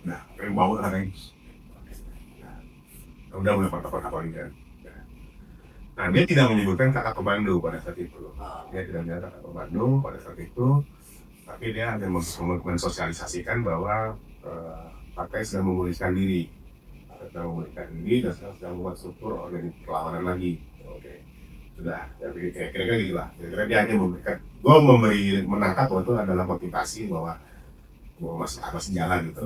Nah, yang bawa hari ini. Udah mulai patah-patah kan. Nah, dia tidak menyebutkan kakak pemandu pada saat itu. Dia tidak menyebutkan kakak pemandu pada saat itu, tapi dia hanya mensosialisasikan bahwa partai sedang memulihkan diri, dan sedang membuat struktur organisasi perlawanan lagi. Oke, sudah. Jadi kira-kira gitu lah. Kira-kira dia hanya memberikan, menangkap bahwa itu adalah motivasi bahwa masih jalan gitu.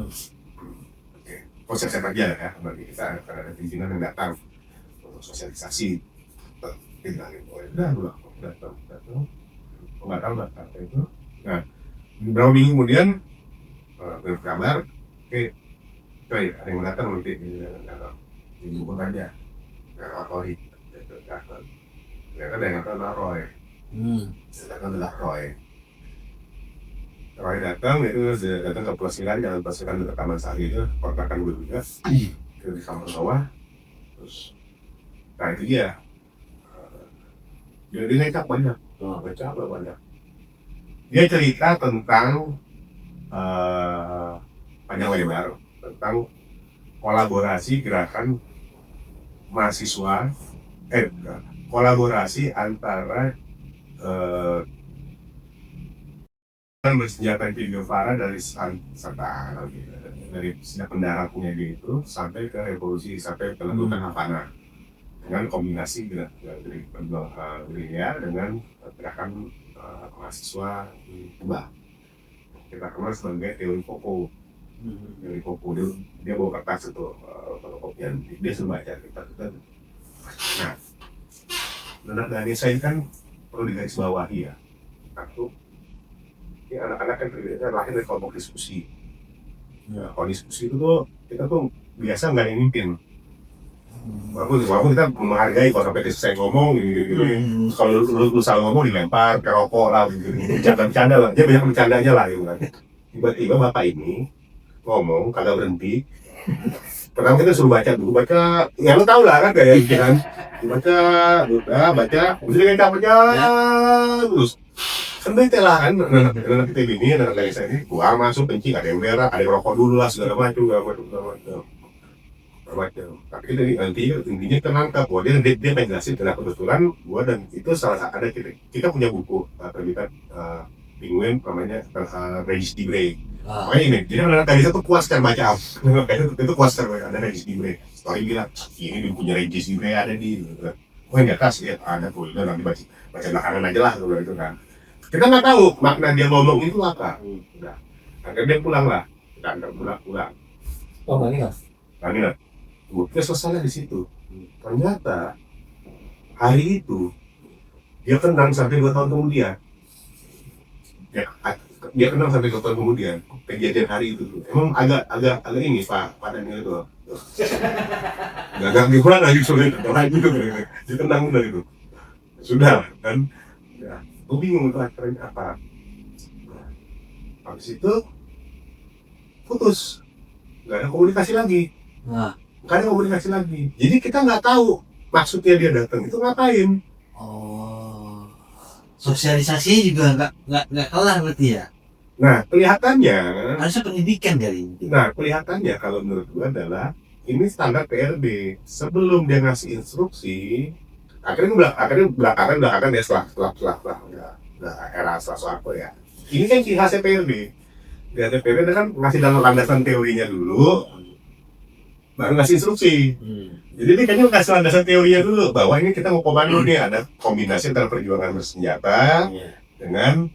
Oke, proses aja ya bagi kita karena ada pimpinan yang datang untuk sosialisasi. Bilangin, udah datang, nggak tahu itu. Nah, beberapa minggu kemudian berkabar, ada yang datang nanti dijemput aja, Roy, datang. Ternyata ada yang datang Roy, adalah Roy. Roy datang itu datang ke Pelesiran, jalan Pelesiran ke Taman Sari itu, kontrakan gue juga, ke di kamar bawah, terus, nah itu dia. Dia ngecap banyak. Dia cerita tentang panjang lebar tentang kolaborasi gerakan mahasiswa, kolaborasi antara bersenjata Che Guevara dari sejak pendaratnya dia itu sampai ke revolusi, sampai ke letupan Havana. Dengan kombinasi dari gerilya dengan gerakan mahasiswa di Kuba. Kita kenal sebagai teori Foucault. Teori Foucault dia bawa kertas itu fotokopian, dia suruh baca kita. Nah, Ganesha ini kan perlu digarisbawahi ya. Satu, ini anak-anak kan lahir dari kelompok diskusi. Ya, kalau diskusi itu tuh kita tuh biasa nggak mimpin. Walaupun kita menghargai kalau sampai selesai ngomong gitu. Kalau lu salah ngomong dilempar ke rokok lah gitu. Bercanda lah, dia banyak bercandanya lah gitu kan. Tiba-tiba bapak ini ngomong kagak berhenti. Pertama kita suruh baca dulu, ya lu tau lah kan kayak gitu kan. Baca, terus dia capeknya terus. Kan bete lah kan, anak kita ini, anak Ganesha ini, keluar masuk kencing, ada yang berak, ada yang rokok dulu lah segala macam. Tapi nanti intinya terangkap bahwa dia pengen jelasin karena kebetulan gua dan itu salah satu ada kita punya buku terbitan Penguin namanya Regis Degray. Makanya ini, jadi anak Ganesha tuh puas kan baca itu puas kan ada Regis Degray. Story bilang ini punya Regis Degray ada di oh yang di atas ya ada tuh, udah nanti baca belakangan aja lah kalau itu kan. Kita nggak tahu makna dia ngomong itu apa. Udah, akhirnya dia pulang lah. Kita antar pulang. Oh nggak Nggak. Kita selesai di situ. Ternyata hari itu dia kenang sampai 2 tahun kemudian. Dia kenang sampai 2 tahun kemudian kejadian hari itu. Emang agak ini Pak Daniel itu. Agak kurang lagi sulit. Orang itu dia kenang dari itu. Sudah kan. Ya, gue bingung itu akhirnya apa. Habis itu putus. Nggak ada komunikasi lagi. Gak ada komunikasi lagi. Jadi kita nggak tahu maksudnya dia datang itu ngapain. sosialisasinya juga nggak kelar berarti ya. Nah, kelihatannya, Harusnya pendidikan dari ini. kalau menurut gua adalah ini standar PRD. Sebelum dia ngasih instruksi, akhirnya belakangan dia setelah era setelah Soeharto ya. Ini kan ciri khasnya PRD. Dia PRD kan ngasih dalam landasan teorinya dulu, baru ngasih instruksi. Jadi dia kayaknya ngasih landasan teorinya dulu bahwa ini kita mau komando nih, ada kombinasi antara perjuangan bersenjata dengan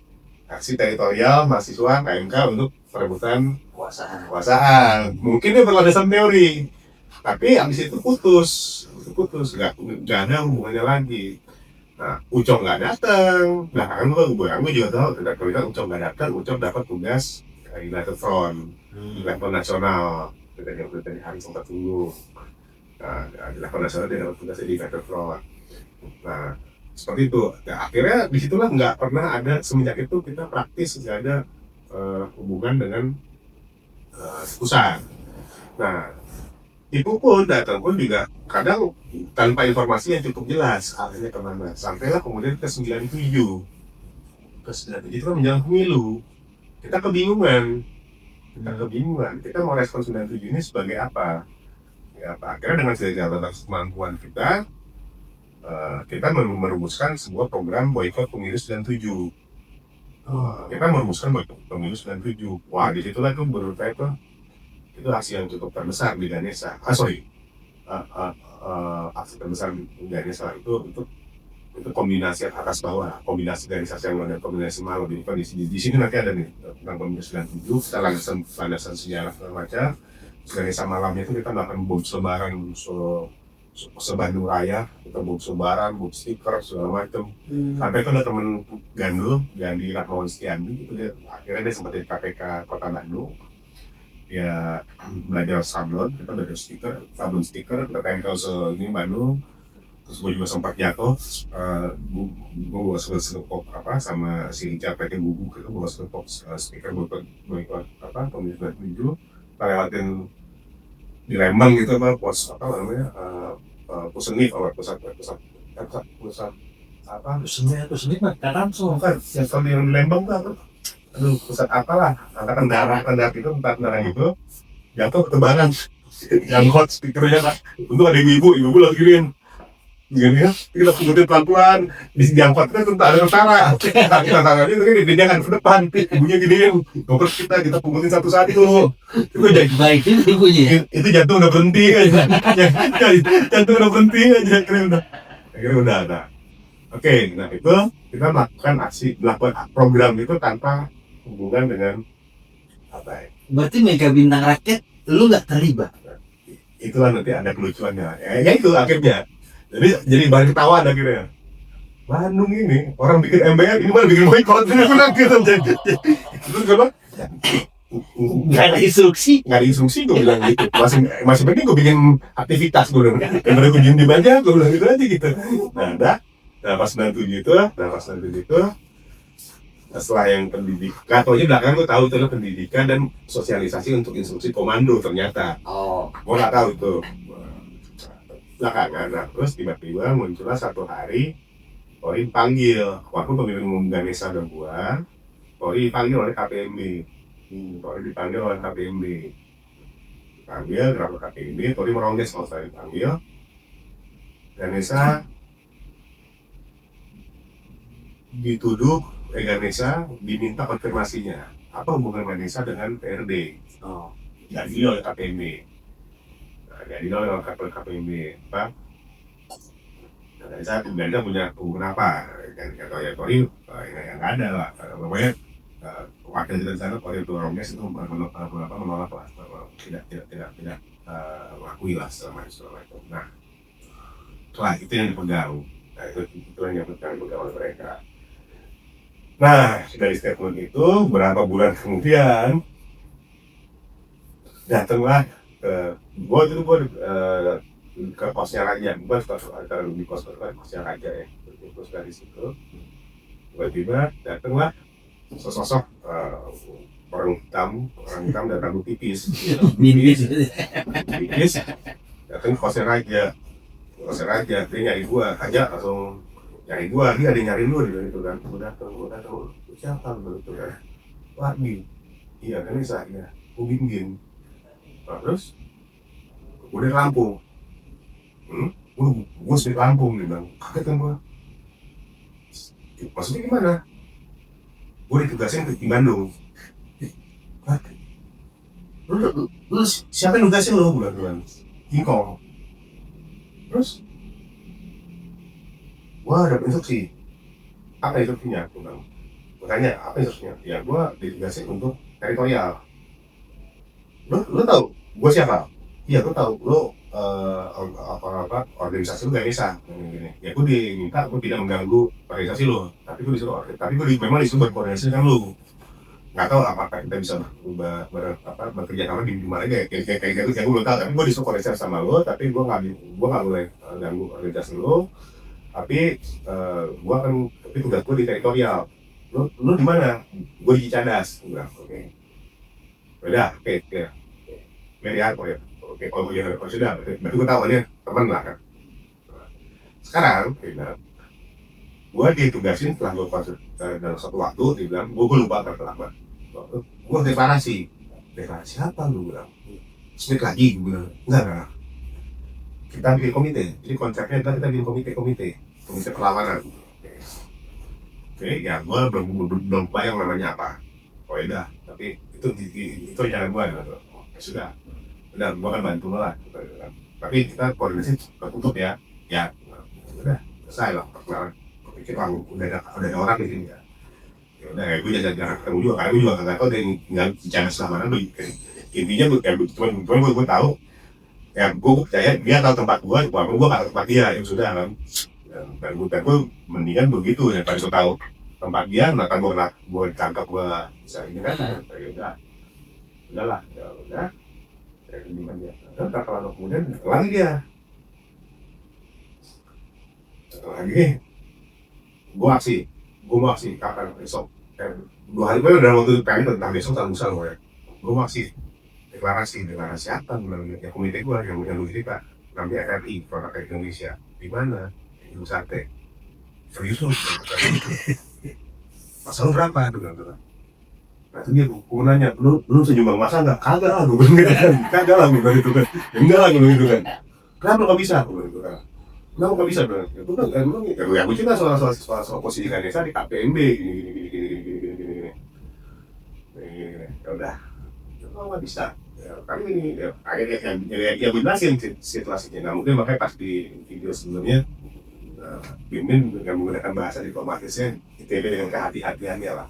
aksi teritorial mahasiswa KMK untuk perebutan kekuasaan. Mungkin dia berlandasan teori, tapi abis itu putus, nggak ada hubungannya lagi. Nah, Ucok nggak datang. Belakangan gue juga tahu tidak terlihat Ucok nggak datang. Ucok dapat tugas United Front di level nasional. Yang tadi hari sempat tunggu. Nah, di level nasional dia dapat tugas di United Front. Nah, seperti itu. Nah, akhirnya disitulah nggak pernah ada, semenjak itu kita praktis nggak ada hubungan dengan pusat. Nah, itu pun datang pun juga kadang tanpa informasi yang cukup jelas arahnya kemana. Sampailah kemudian ke 97. Ke 97 itu kan menjelang pemilu. Kita kebingungan. Kita mau respon 97 ini sebagai apa? Ya, akhirnya dengan segala kemampuan kita merumuskan sebuah program boikot pemilu 97. Kita merumuskan boikot pemilu 97. Wah, disitulah tuh menurut saya tuh itu aksi yang cukup terbesar di Ganesha. Aksi terbesar di Ganesha itu kombinasi atas bawah, kombinasi dari Sasiang dan kombinasi malam. Jadi kondisi di sini nanti ada nih tentang pemilu 97, kita landasan sejarah segala macam. Ganesha malamnya itu kita melakukan bom selebaran se-Bandung Raya, kita bom selebaran, bom stiker segala macam. Sampai itu ada temen Gandul, Gandhi Rahmawan Setiandi, itu dia akhirnya dia sempat di KPK Kota Bandung. Ya belajar sablon, kita belajar sablon stiker, kita tempel ini Bandung. Terus gue juga sempat jatuh, gue bawa sekepok sama si Richard PT Gugu, kita bawa sekepok stiker boikot pemilu 97. Kita lewatin di Lembang gitu pusat Pusat mah kanan semua. bukan yang kalau di Lembang tuh apa? Aduh, pusat apalah, angkatan darat itu, empat darat itu jatuh ketebaran yang hot stikernya kan. Untuk ada ibu lagi gini ya, kita pungutin pelan-pelan diangkut kita tuh ada utara kita tangannya itu kan dia kan ke depan ibunya giniin ngoper kita pungutin satu-satu itu jadi Baik itu ibunya. itu jantung udah berhenti aja jantung udah berhenti aja akhirnya udah ada. Oke, nah itu kita melakukan program itu tanpa hubungan dengan apa ya. Berarti Mega Bintang Rakyat lu nggak terlibat. Itulah nanti ada kelucuannya ya itu akhirnya jadi bahan ketahuan akhirnya. Bandung ini orang bikin MBR ini malah bikin boikot ini benar gitu. Terus apa? Nggak ada instruksi. Nggak ada instruksi gue bilang gitu. Masih penting gue bikin aktivitas gue bilang. Daripada gue diem aja gue bilang gitu aja gitu. Nah pas 97 itu, setelah yang pendidikan, nggak taunya belakang gue tahu itu adalah pendidikan dan sosialisasi untuk instruksi komando ternyata. Gue nggak tahu itu. Belakangan, nah terus tiba-tiba muncullah satu hari Polri panggil, waktu pemimpin umum Ganesha dan gua, Polri dipanggil oleh KPMB. Dipanggil kenapa KPMB, Polri merongges kalau saya dipanggil. Ganesha dituduh, Ganesha diminta konfirmasinya. Apa hubungan Ganesha dengan PRD? Jadi oleh KPMB. Jadi oleh KPMB apa? Saya punya hubungan apa? Kata ya Polri yang nggak ada lah. Pokoknya wakil dari sana Polri itu Rongges itu menolak lah, tidak mengakui lah segala macam. Nah, itu yang dipegang. Nah itu yang dipegang oleh mereka. Nah dari statement itu berapa bulan kemudian datanglah gue ke kosnya Raja, gue suka di kosnya Raja ya, terus dari situ tiba-tiba datanglah sosok orang hitam dan rambut tipis datang ke kosnya Raja, dia nyari gue aja langsung nyari gua, dia ada yang nyari lu gitu kan. Gua datang, siapa lu gitu kan? Lagi, iya kan bisa, iya. Gua Bim. Nah, terus, gua dari Lampung. Gua dari Lampung dia bilang, kaget kan gua. Maksudnya gimana? Gua ditugasin di Bandung. Lu siapa yang nugasin lu? Gua bilang, Kingkong. Terus, gua ada instruksi. Apa instruksinya? Gua bilang, makanya apa instruksinya? Ya gua ditugasin untuk teritorial. Lu tahu gua siapa? Iya gua tahu. Lu apa organisasi lu Ganesha gini. Ya gua diminta gua tidak mengganggu organisasi lu, tapi gua disuruh, memang disuruh berkoordinasi dengan lu. Nggak tahu apakah kita bisa bekerja sama di mana aja kayak gitu, gue belum tahu. Tapi gue disuruh koordinasi sama lo, tapi gue nggak boleh ganggu organisasi lo. Tapi gue akan, tapi tugas gue di teritorial. Lo di mana? Gue di Cicadas. Gue bilang oke. Beda, oke. Melihat ya. Oke, kalau sudah, berarti gue tahu dia teman lah kan. Sekarang, gue ditugasin setelah gue dalam satu waktu, dia bilang, gue lupa kenapa. Gue deklarasi apa lu bilang? Smith lagi, gue bilang, enggak. Kita bikin komite, jadi konsepnya kita bikin komite perlawanan. Oke, ya gue belum bayang namanya apa. Oh ya, tapi itu jalan gue, ya sudah. Udah, gue akan bantu lo lah. Tapi kita koordinasi tertutup ya, udah selesai lah perkenalan. Kita udah ada orang di sini ya. Udah, gue jangan ketemu juga, karena gue juga nggak tahu dia tinggal bicara selama mana. Intinya gue tahu, ya gue percaya dia tahu tempat gue tahu tempat dia, ya sudah kan. Dan gue mendingan begitu ya, pada tahu tempat dia, nah kan gue tangkap gue bisa ini kan, udahlah, kayak gimana dia. Dan kalau kemudian lagi dia, gue mau aksi kapan besok? 2 hari gue udah waktu pengen tentang besok tak usah gue. Gue mau aksi deklarasi apa? Ya komite gue yang lu cerita, namanya FRI, Produk Indonesia. Di mana? Di Sate. Serius lu? Masa lu berapa? Nah itu dia, gue nanya, lu senyumbang masa nggak? Kagak lah, gue bilang gitu kan. Kagak lah, gue bilang gitu kan. Enggak lah, gue bilang gitu kan. Kenapa lu nggak bisa? Gue bilang gitu kan. Kenapa nggak bisa? Itu kan emang ya gue cerita soal posisi Ganesha di KPMB gini. Ya udah, nggak bisa. Ya, kami ini akhirnya ya gue jelasin situasinya. Nah mungkin makanya pas di video sebelumnya Bimbing dengan menggunakan bahasa diplomatisnya ITB dengan kehati-hatiannya lah.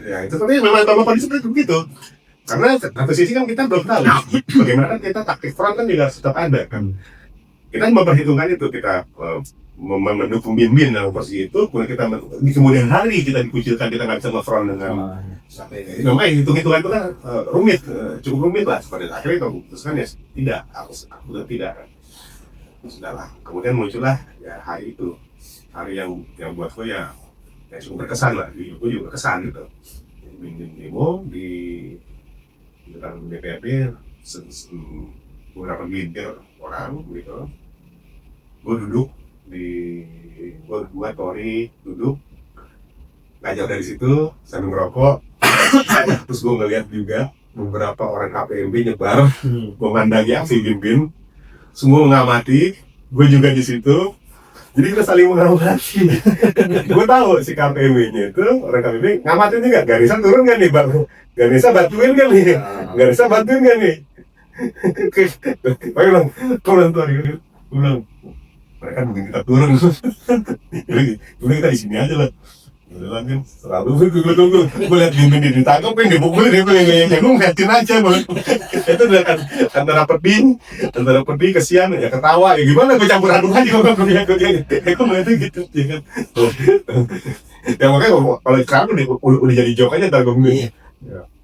Ya itu tapi memang kondisi seperti itu. Karena satu sisi kan kita belum tahu bagaimana kita taktik front kan juga tetap ada kan. Kita memperhitungkan itu, kita mendukung Bin dalam posisi itu, kemudian kita di kemudian hari kita dikucilkan, kita nggak bisa nge-front dengan sampai memang hitung-hitungan itu kan cukup rumit lah. Pada akhirnya kalau putuskan ya tidak, aku tidak kan. Sudahlah, kemudian muncullah ya hari itu, hari yang buat gue ya cukup berkesan lah, gue juga berkesan gitu. Bin demo di depan DPRD, beberapa bintir orang gitu. Gue duduk gue Tori duduk nggak jauh dari situ sambil ngerokok. Terus gue ngeliat juga beberapa orang KPMB nyebar memandangi aksi Bin, semua mengamati, gue juga di situ. Jadi kita saling mengamati. Gue tahu si KPMB-nya itu, orang KPMB ngamatin juga, Ganesha turun kan nih Bang? Ganesha bantuin kan nih? Ganesha bantuin kan nih? Kau bilang, gue bilang, mereka mungkin kita turun. Jadi kita di sini aja lah. Udah kan, selalu gue liat Bin ditangkapin, dipukulin, dia gue ngeliatin aja Bang. Itu antara pedih, kesian, ya ketawa, ya gimana gue campur aduk aja gue ngeliatin gitu, ya kan. Ya makanya kalau sekarang udah jadi joke aja ntar gue ngeliat.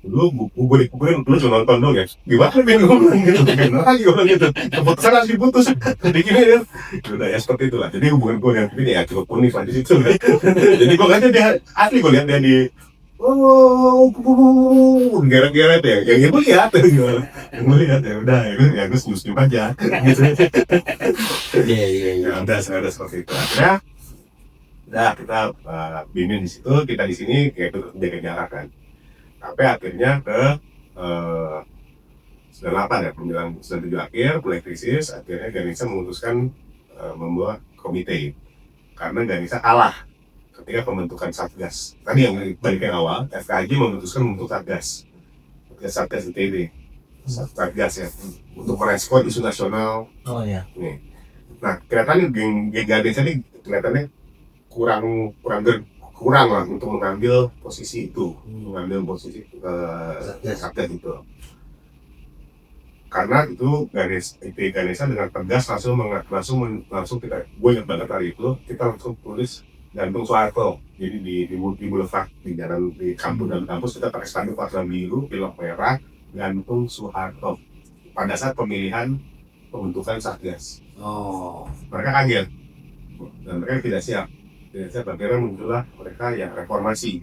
Lu dipukulin, lu cuma nonton dong ya. Gimana Bin, gue bilang gitu, gimana lagi gue bilang gitu. Keputusan harus diputus, gini ya. Udah ya seperti itulah. Jadi hubungan gue dengan Bin ya cukup unik lah di situ. Jadi gue ngeliatnya dia asli, gue liat dia di geret-geret ya, yang gue lihat ya udah, ya gue senyum aja, gitu. Ya udah, ada seperti itu. Akhirnya, udah kita bimbing di situ, kita di sini kayak itu jaga jarak kan. Sampai akhirnya ke 98 ya, menjelang 97 akhir, mulai krisis. Akhirnya Ganesha memutuskan membuat komite karena Ganesha kalah ketika pembentukan Satgas. Tadi yang balik yang awal, FKJ memutuskan membentuk Satgas ITB, Satgas ya, untuk merespon isu nasional. Oh ya. Nih. Nah, kelihatannya geng Ganesha ini kelihatannya kurang lah untuk mengambil posisi itu, mengambil posisi Satgas itu. Karena itu Ganesha dengan tegas langsung kita, gue ingat banget hari itu kita langsung tulis gantung Soeharto. Jadi di boulevard, di jalan, di kampus dan kampus kita pakai spanduk warna biru, pilok merah, gantung Soeharto pada saat pemilihan pembentukan Satgas. Oh. Mereka kaget dan mereka tidak siap. Akhirnya muncullah mereka yang reformasi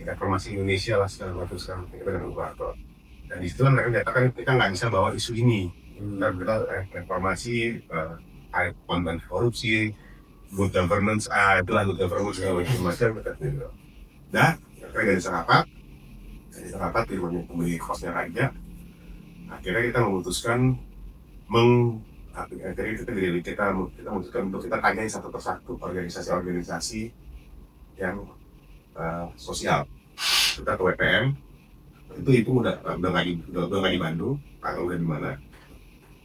Indonesia lah sekarang kita dengan Soeharto. Dan di situ mereka menyatakan kita nggak bisa bawa isu ini. Kita reformasi, konten korupsi, good governance, itulah good governance segala macam. Nah, mereka dari serapat di rumahnya pembeli kosnya Raja. Akhirnya kita memutuskan kita memutuskan untuk kita tanyai satu persatu organisasi yang sosial. Kita ke WPM, itu udah nggak di Bandung, atau udah di mana?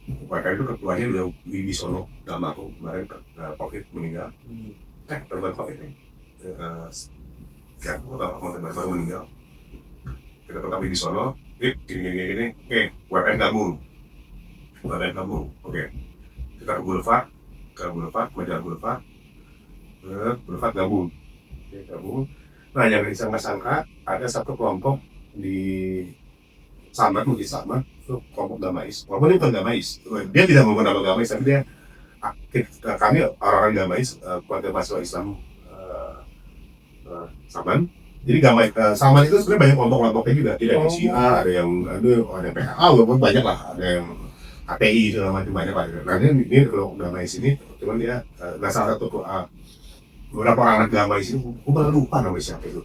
WPM itu ketuanya udah di Solo, nggak mau kemarin COVID meninggal, terlibat COVID ini, baru meninggal. Kita tetap di Solo, gini, WPM gabung, oke. Kita ke Boulevard, Majalah Boulevard gabung. Nah, yang disangka-sangka ada satu kelompok di Samar, itu kelompok Gamais. Walaupun itu bukan Gamais, dia tidak menggunakan nama Gamais, tapi dia kami orang-orang Gamais, keluarga mahasiswa Islam Saman. Jadi Gamais Saman itu sebenarnya banyak kelompok-kelompoknya juga, tidak yang Syiah, ada yang PKK, walaupun banyak lah, ada yang KPI segala macam banyak lah. Nah ini kalau Gamais ini, cuman dia salah satu beberapa orang anak Gamais ini, gue malah lupa nama siapa itu.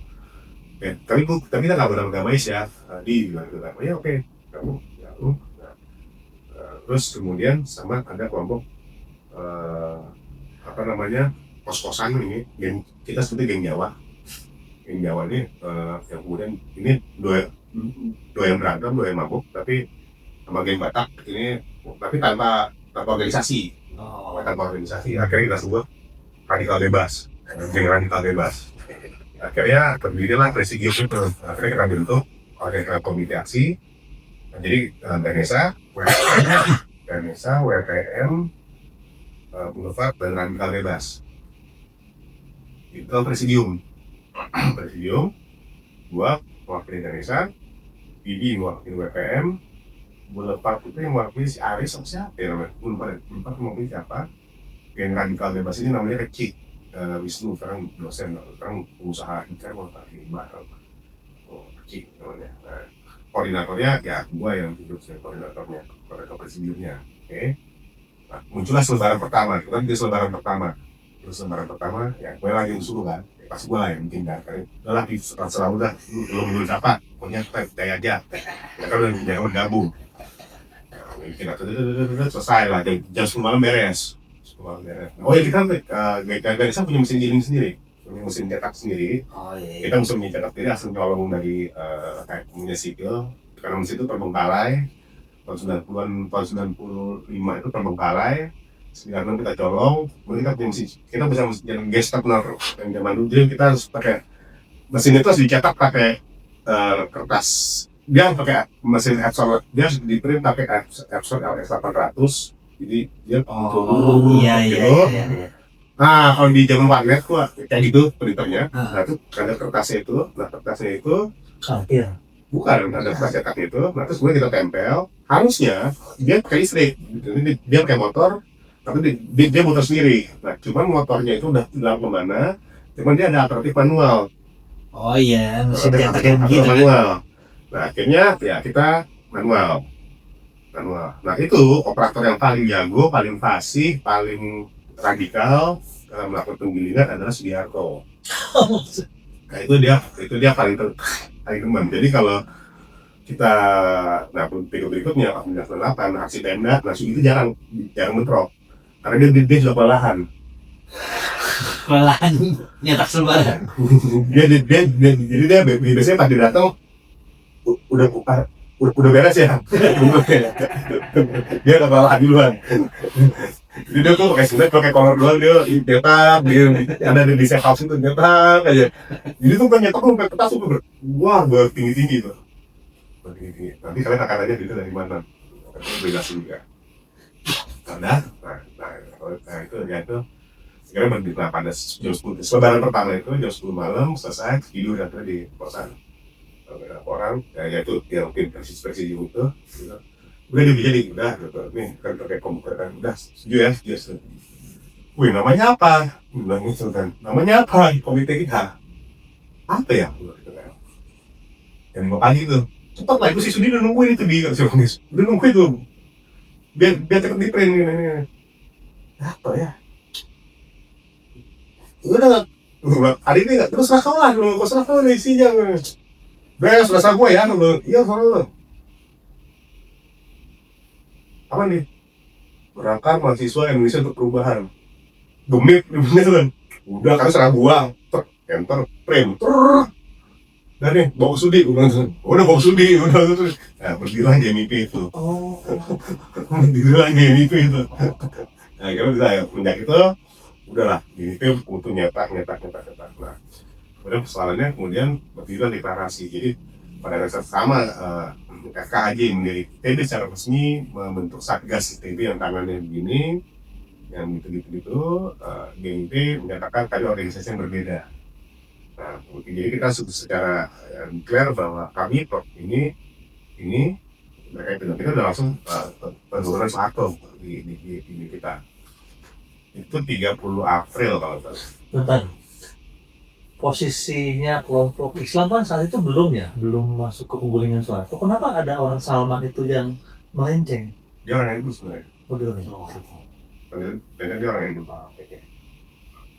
Ya, tapi kita nggak bernama Gamais ya, di bilang itu, ya oke, kamu. Terus kemudian sama ada kelompok kos-kosan ini, kita sebutnya geng Jawa. Geng Jawa ini yang kemudian ini dua yang berantem, dua yang mabuk, tapi sama geng Batak ini, tapi tanpa organisasi. Tanpa organisasi, akhirnya kita sebut radikal bebas, geng radikal bebas. Akhirnya berdirilah Presidium itu. Akhirnya kita bentuk oleh komite aksi. Jadi Ganesha, WPM, Boulevard dan radikal bebas. Itu Presidium. Gua mewakili Ganesha, Bibi mewakili WPM, Boulevard itu yang mewakili si Aris sama siapa ya namanya? Boulevard mewakili siapa? Yang radikal bebas ini namanya Kecik. Wisnu, sekarang dosen, sekarang pengusaha ikan, mau pakai barang, kecil namanya. Nah, koordinatornya ya gua yang hidup sebagai koordinatornya, presidiumnya, oke. Nah, muncullah selebaran pertama, kita di selebaran pertama, ya gue lagi usul kan, pas gue lah yang bikin kan, udah lah selalu dah, belum dulu siapa, pokoknya kita percaya aja, ya kan udah gabung, kita selesai lah, jam 10 malam beres. Oh ya, kita Ganesha punya mesin giling sendiri, punya mesin cetak sendiri. Oh iya. Kita mesin cetak sendiri asal nyolong dari punya sipil. Karena mesin itu terbengkalai. Tahun 95 itu terbengkalai. 96 kita colong. Kemudian kita punya mesin. Kita bisa jalan Gestapner yang zaman dulu. Jadi kita harus pakai mesin itu harus dicetak pakai kertas. Dia pakai mesin Epson. Dia harus diprint pakai Epson LS800. Jadi dia iya. Nah, kalau di zaman warnet gua kayak gitu printernya. Nah, itu ada kertasnya itu. Nah, kertasnya itu Kalkir. bukan ada kertas cetak itu. Nah, terus kemudian kita tempel. Harusnya dia pakai listrik. Dia pakai motor, tapi dia motor sendiri. Nah, cuman motornya itu udah hilang kemana. Cuman dia ada alternatif manual. Oh iya, mesin Atau cetak yang begitu kan. manual. Nah akhirnya ya kita manual. Nah itu operator yang paling jago, paling fasih, paling radikal dalam melakukan penggilingan adalah Sugiharto. Nah itu dia paling demen. Jadi kalau kita nah berikutnya 1998 aksi Pemda, nah itu jarang bentrok karena dia sudah kelelahan. Kelelahan nyetak selebaran. Jadi dia biasanya pas dia datang udah beres ya. Dia udah kelelahan duluan. Jadi dia tuh pakai kolor doang, dia nyetak, dia ada di safe house itu nyetak aja. Jadi tuh kan nyetak sampai kertas tuh wah tinggi tuh. Nanti kalian akan aja itu dari mana? Obligasi juga. Nah itu ya itu. Sekarang pada jam 10 lebaran pertama itu jam 10 malam selesai tidur dan di kosan. Orang ya itu dia mungkin versi itu gitu. Udah jadi gitu nih kan pakai komputer kan udah setuju ya. Wih namanya apa? Bilang gitu kan namanya apa komite kita apa ya gitu kan yang 5 pagi tuh cepat lah itu si Sudi udah nungguin itu di udah nungguin tuh biar cepet di print gini apa ya udah hari ini nggak terus serah lah dulu kok serah kau isinya udah selesai gue ya lu iya soalnya lu apa nih berangkat mahasiswa Indonesia untuk perubahan gemit kan udah kan serah gua enter print dan nih bawa Sudi udah bawa Sudi udah nah berdirilah GMIP itu berdirilah GMIP itu nah kita bisa ya puncak itu udahlah GMIP untuk nyetak nah kemudian persoalannya kemudian berdirilah deklarasi jadi pada dasar sama FKAJ menjadi TB secara resmi membentuk satgas TB yang tangannya begini yang gitu GMIP menyatakan tadi organisasi yang berbeda. Nah, jadi kita secara clear bahwa kami ini mereka itu kita udah langsung penurunan Soeharto di kita itu 30 April kalau tidak salah. Bentar. Posisinya kelompok Islam kan saat itu belum masuk ke penggulingan Soeharto. Kenapa ada orang Salman itu yang melenceng? Dia orang itu sebenarnya. Oh, dia orang itu. Dan dia orang itu.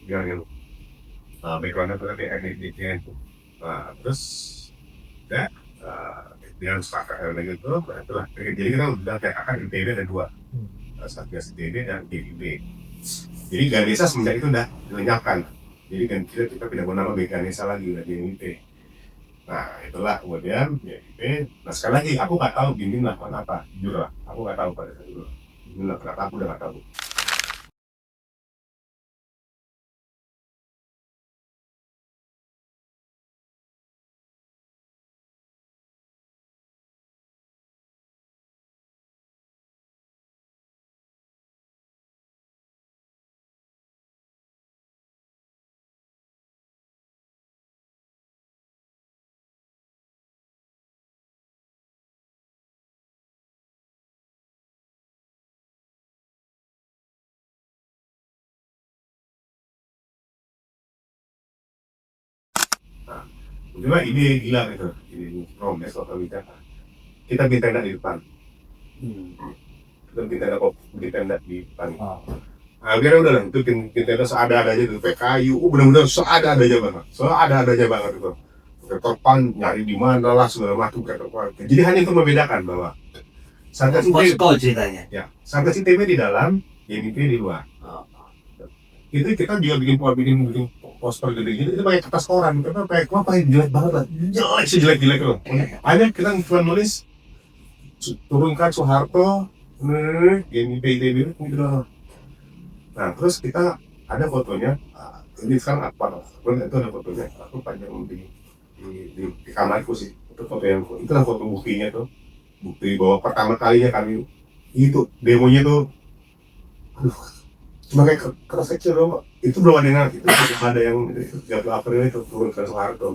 Dia orang itu. Backgroundnya tuh tadi NDT itu. Terus ya dia sepakat lagi itu. Itulah. Jadi kita udah kayak akan ITB ada 2. Satgas ITB dan GIB. Jadi Ganesha semenjak itu udah dilenyapkan. Jadi kan kita tidak mau nama Ganesha lagi udah GIB. Nah itulah kemudian GIB. Nah sekali lagi aku nggak tahu Bimbing melakukan apa. Jujur lah, aku nggak tahu pada saat itu. Bimbing melakukan apa aku udah nggak tahu. Cuma ide gila itu, ide promes atau kita bikin tenda di depan. Kita bikin tenda di depan. Nah, biar udah lah, itu bikin tenda seada-adanya itu, pakai kayu, benar-benar seada-adanya banget itu. Pakai terpal, nyari di mana lah segala macam pakai terpal. Jadi hanya itu membedakan bahwa Satgas ITB, ceritanya. ya, Satgas ITB di dalam, GMIP di luar. Itu kita juga bikin poster gede gitu, itu pakai kertas koran, kita pakai jelek banget lah, sejelek-jelek loh. Akhirnya kita cuma nulis turunkan Soeharto, GMIP ITB gitu loh. Nah terus kita ada fotonya, ini sekarang apa? Itu ada fotonya, aku panjang di kamarku sih, itu foto yang itulah foto buktinya tuh, bukti bahwa pertama kalinya kami itu demonya tuh, aduh. Cuma kayak keras kecil dong, itu belum ada yang itu belum ada yang 30 April itu turun ke Soeharto.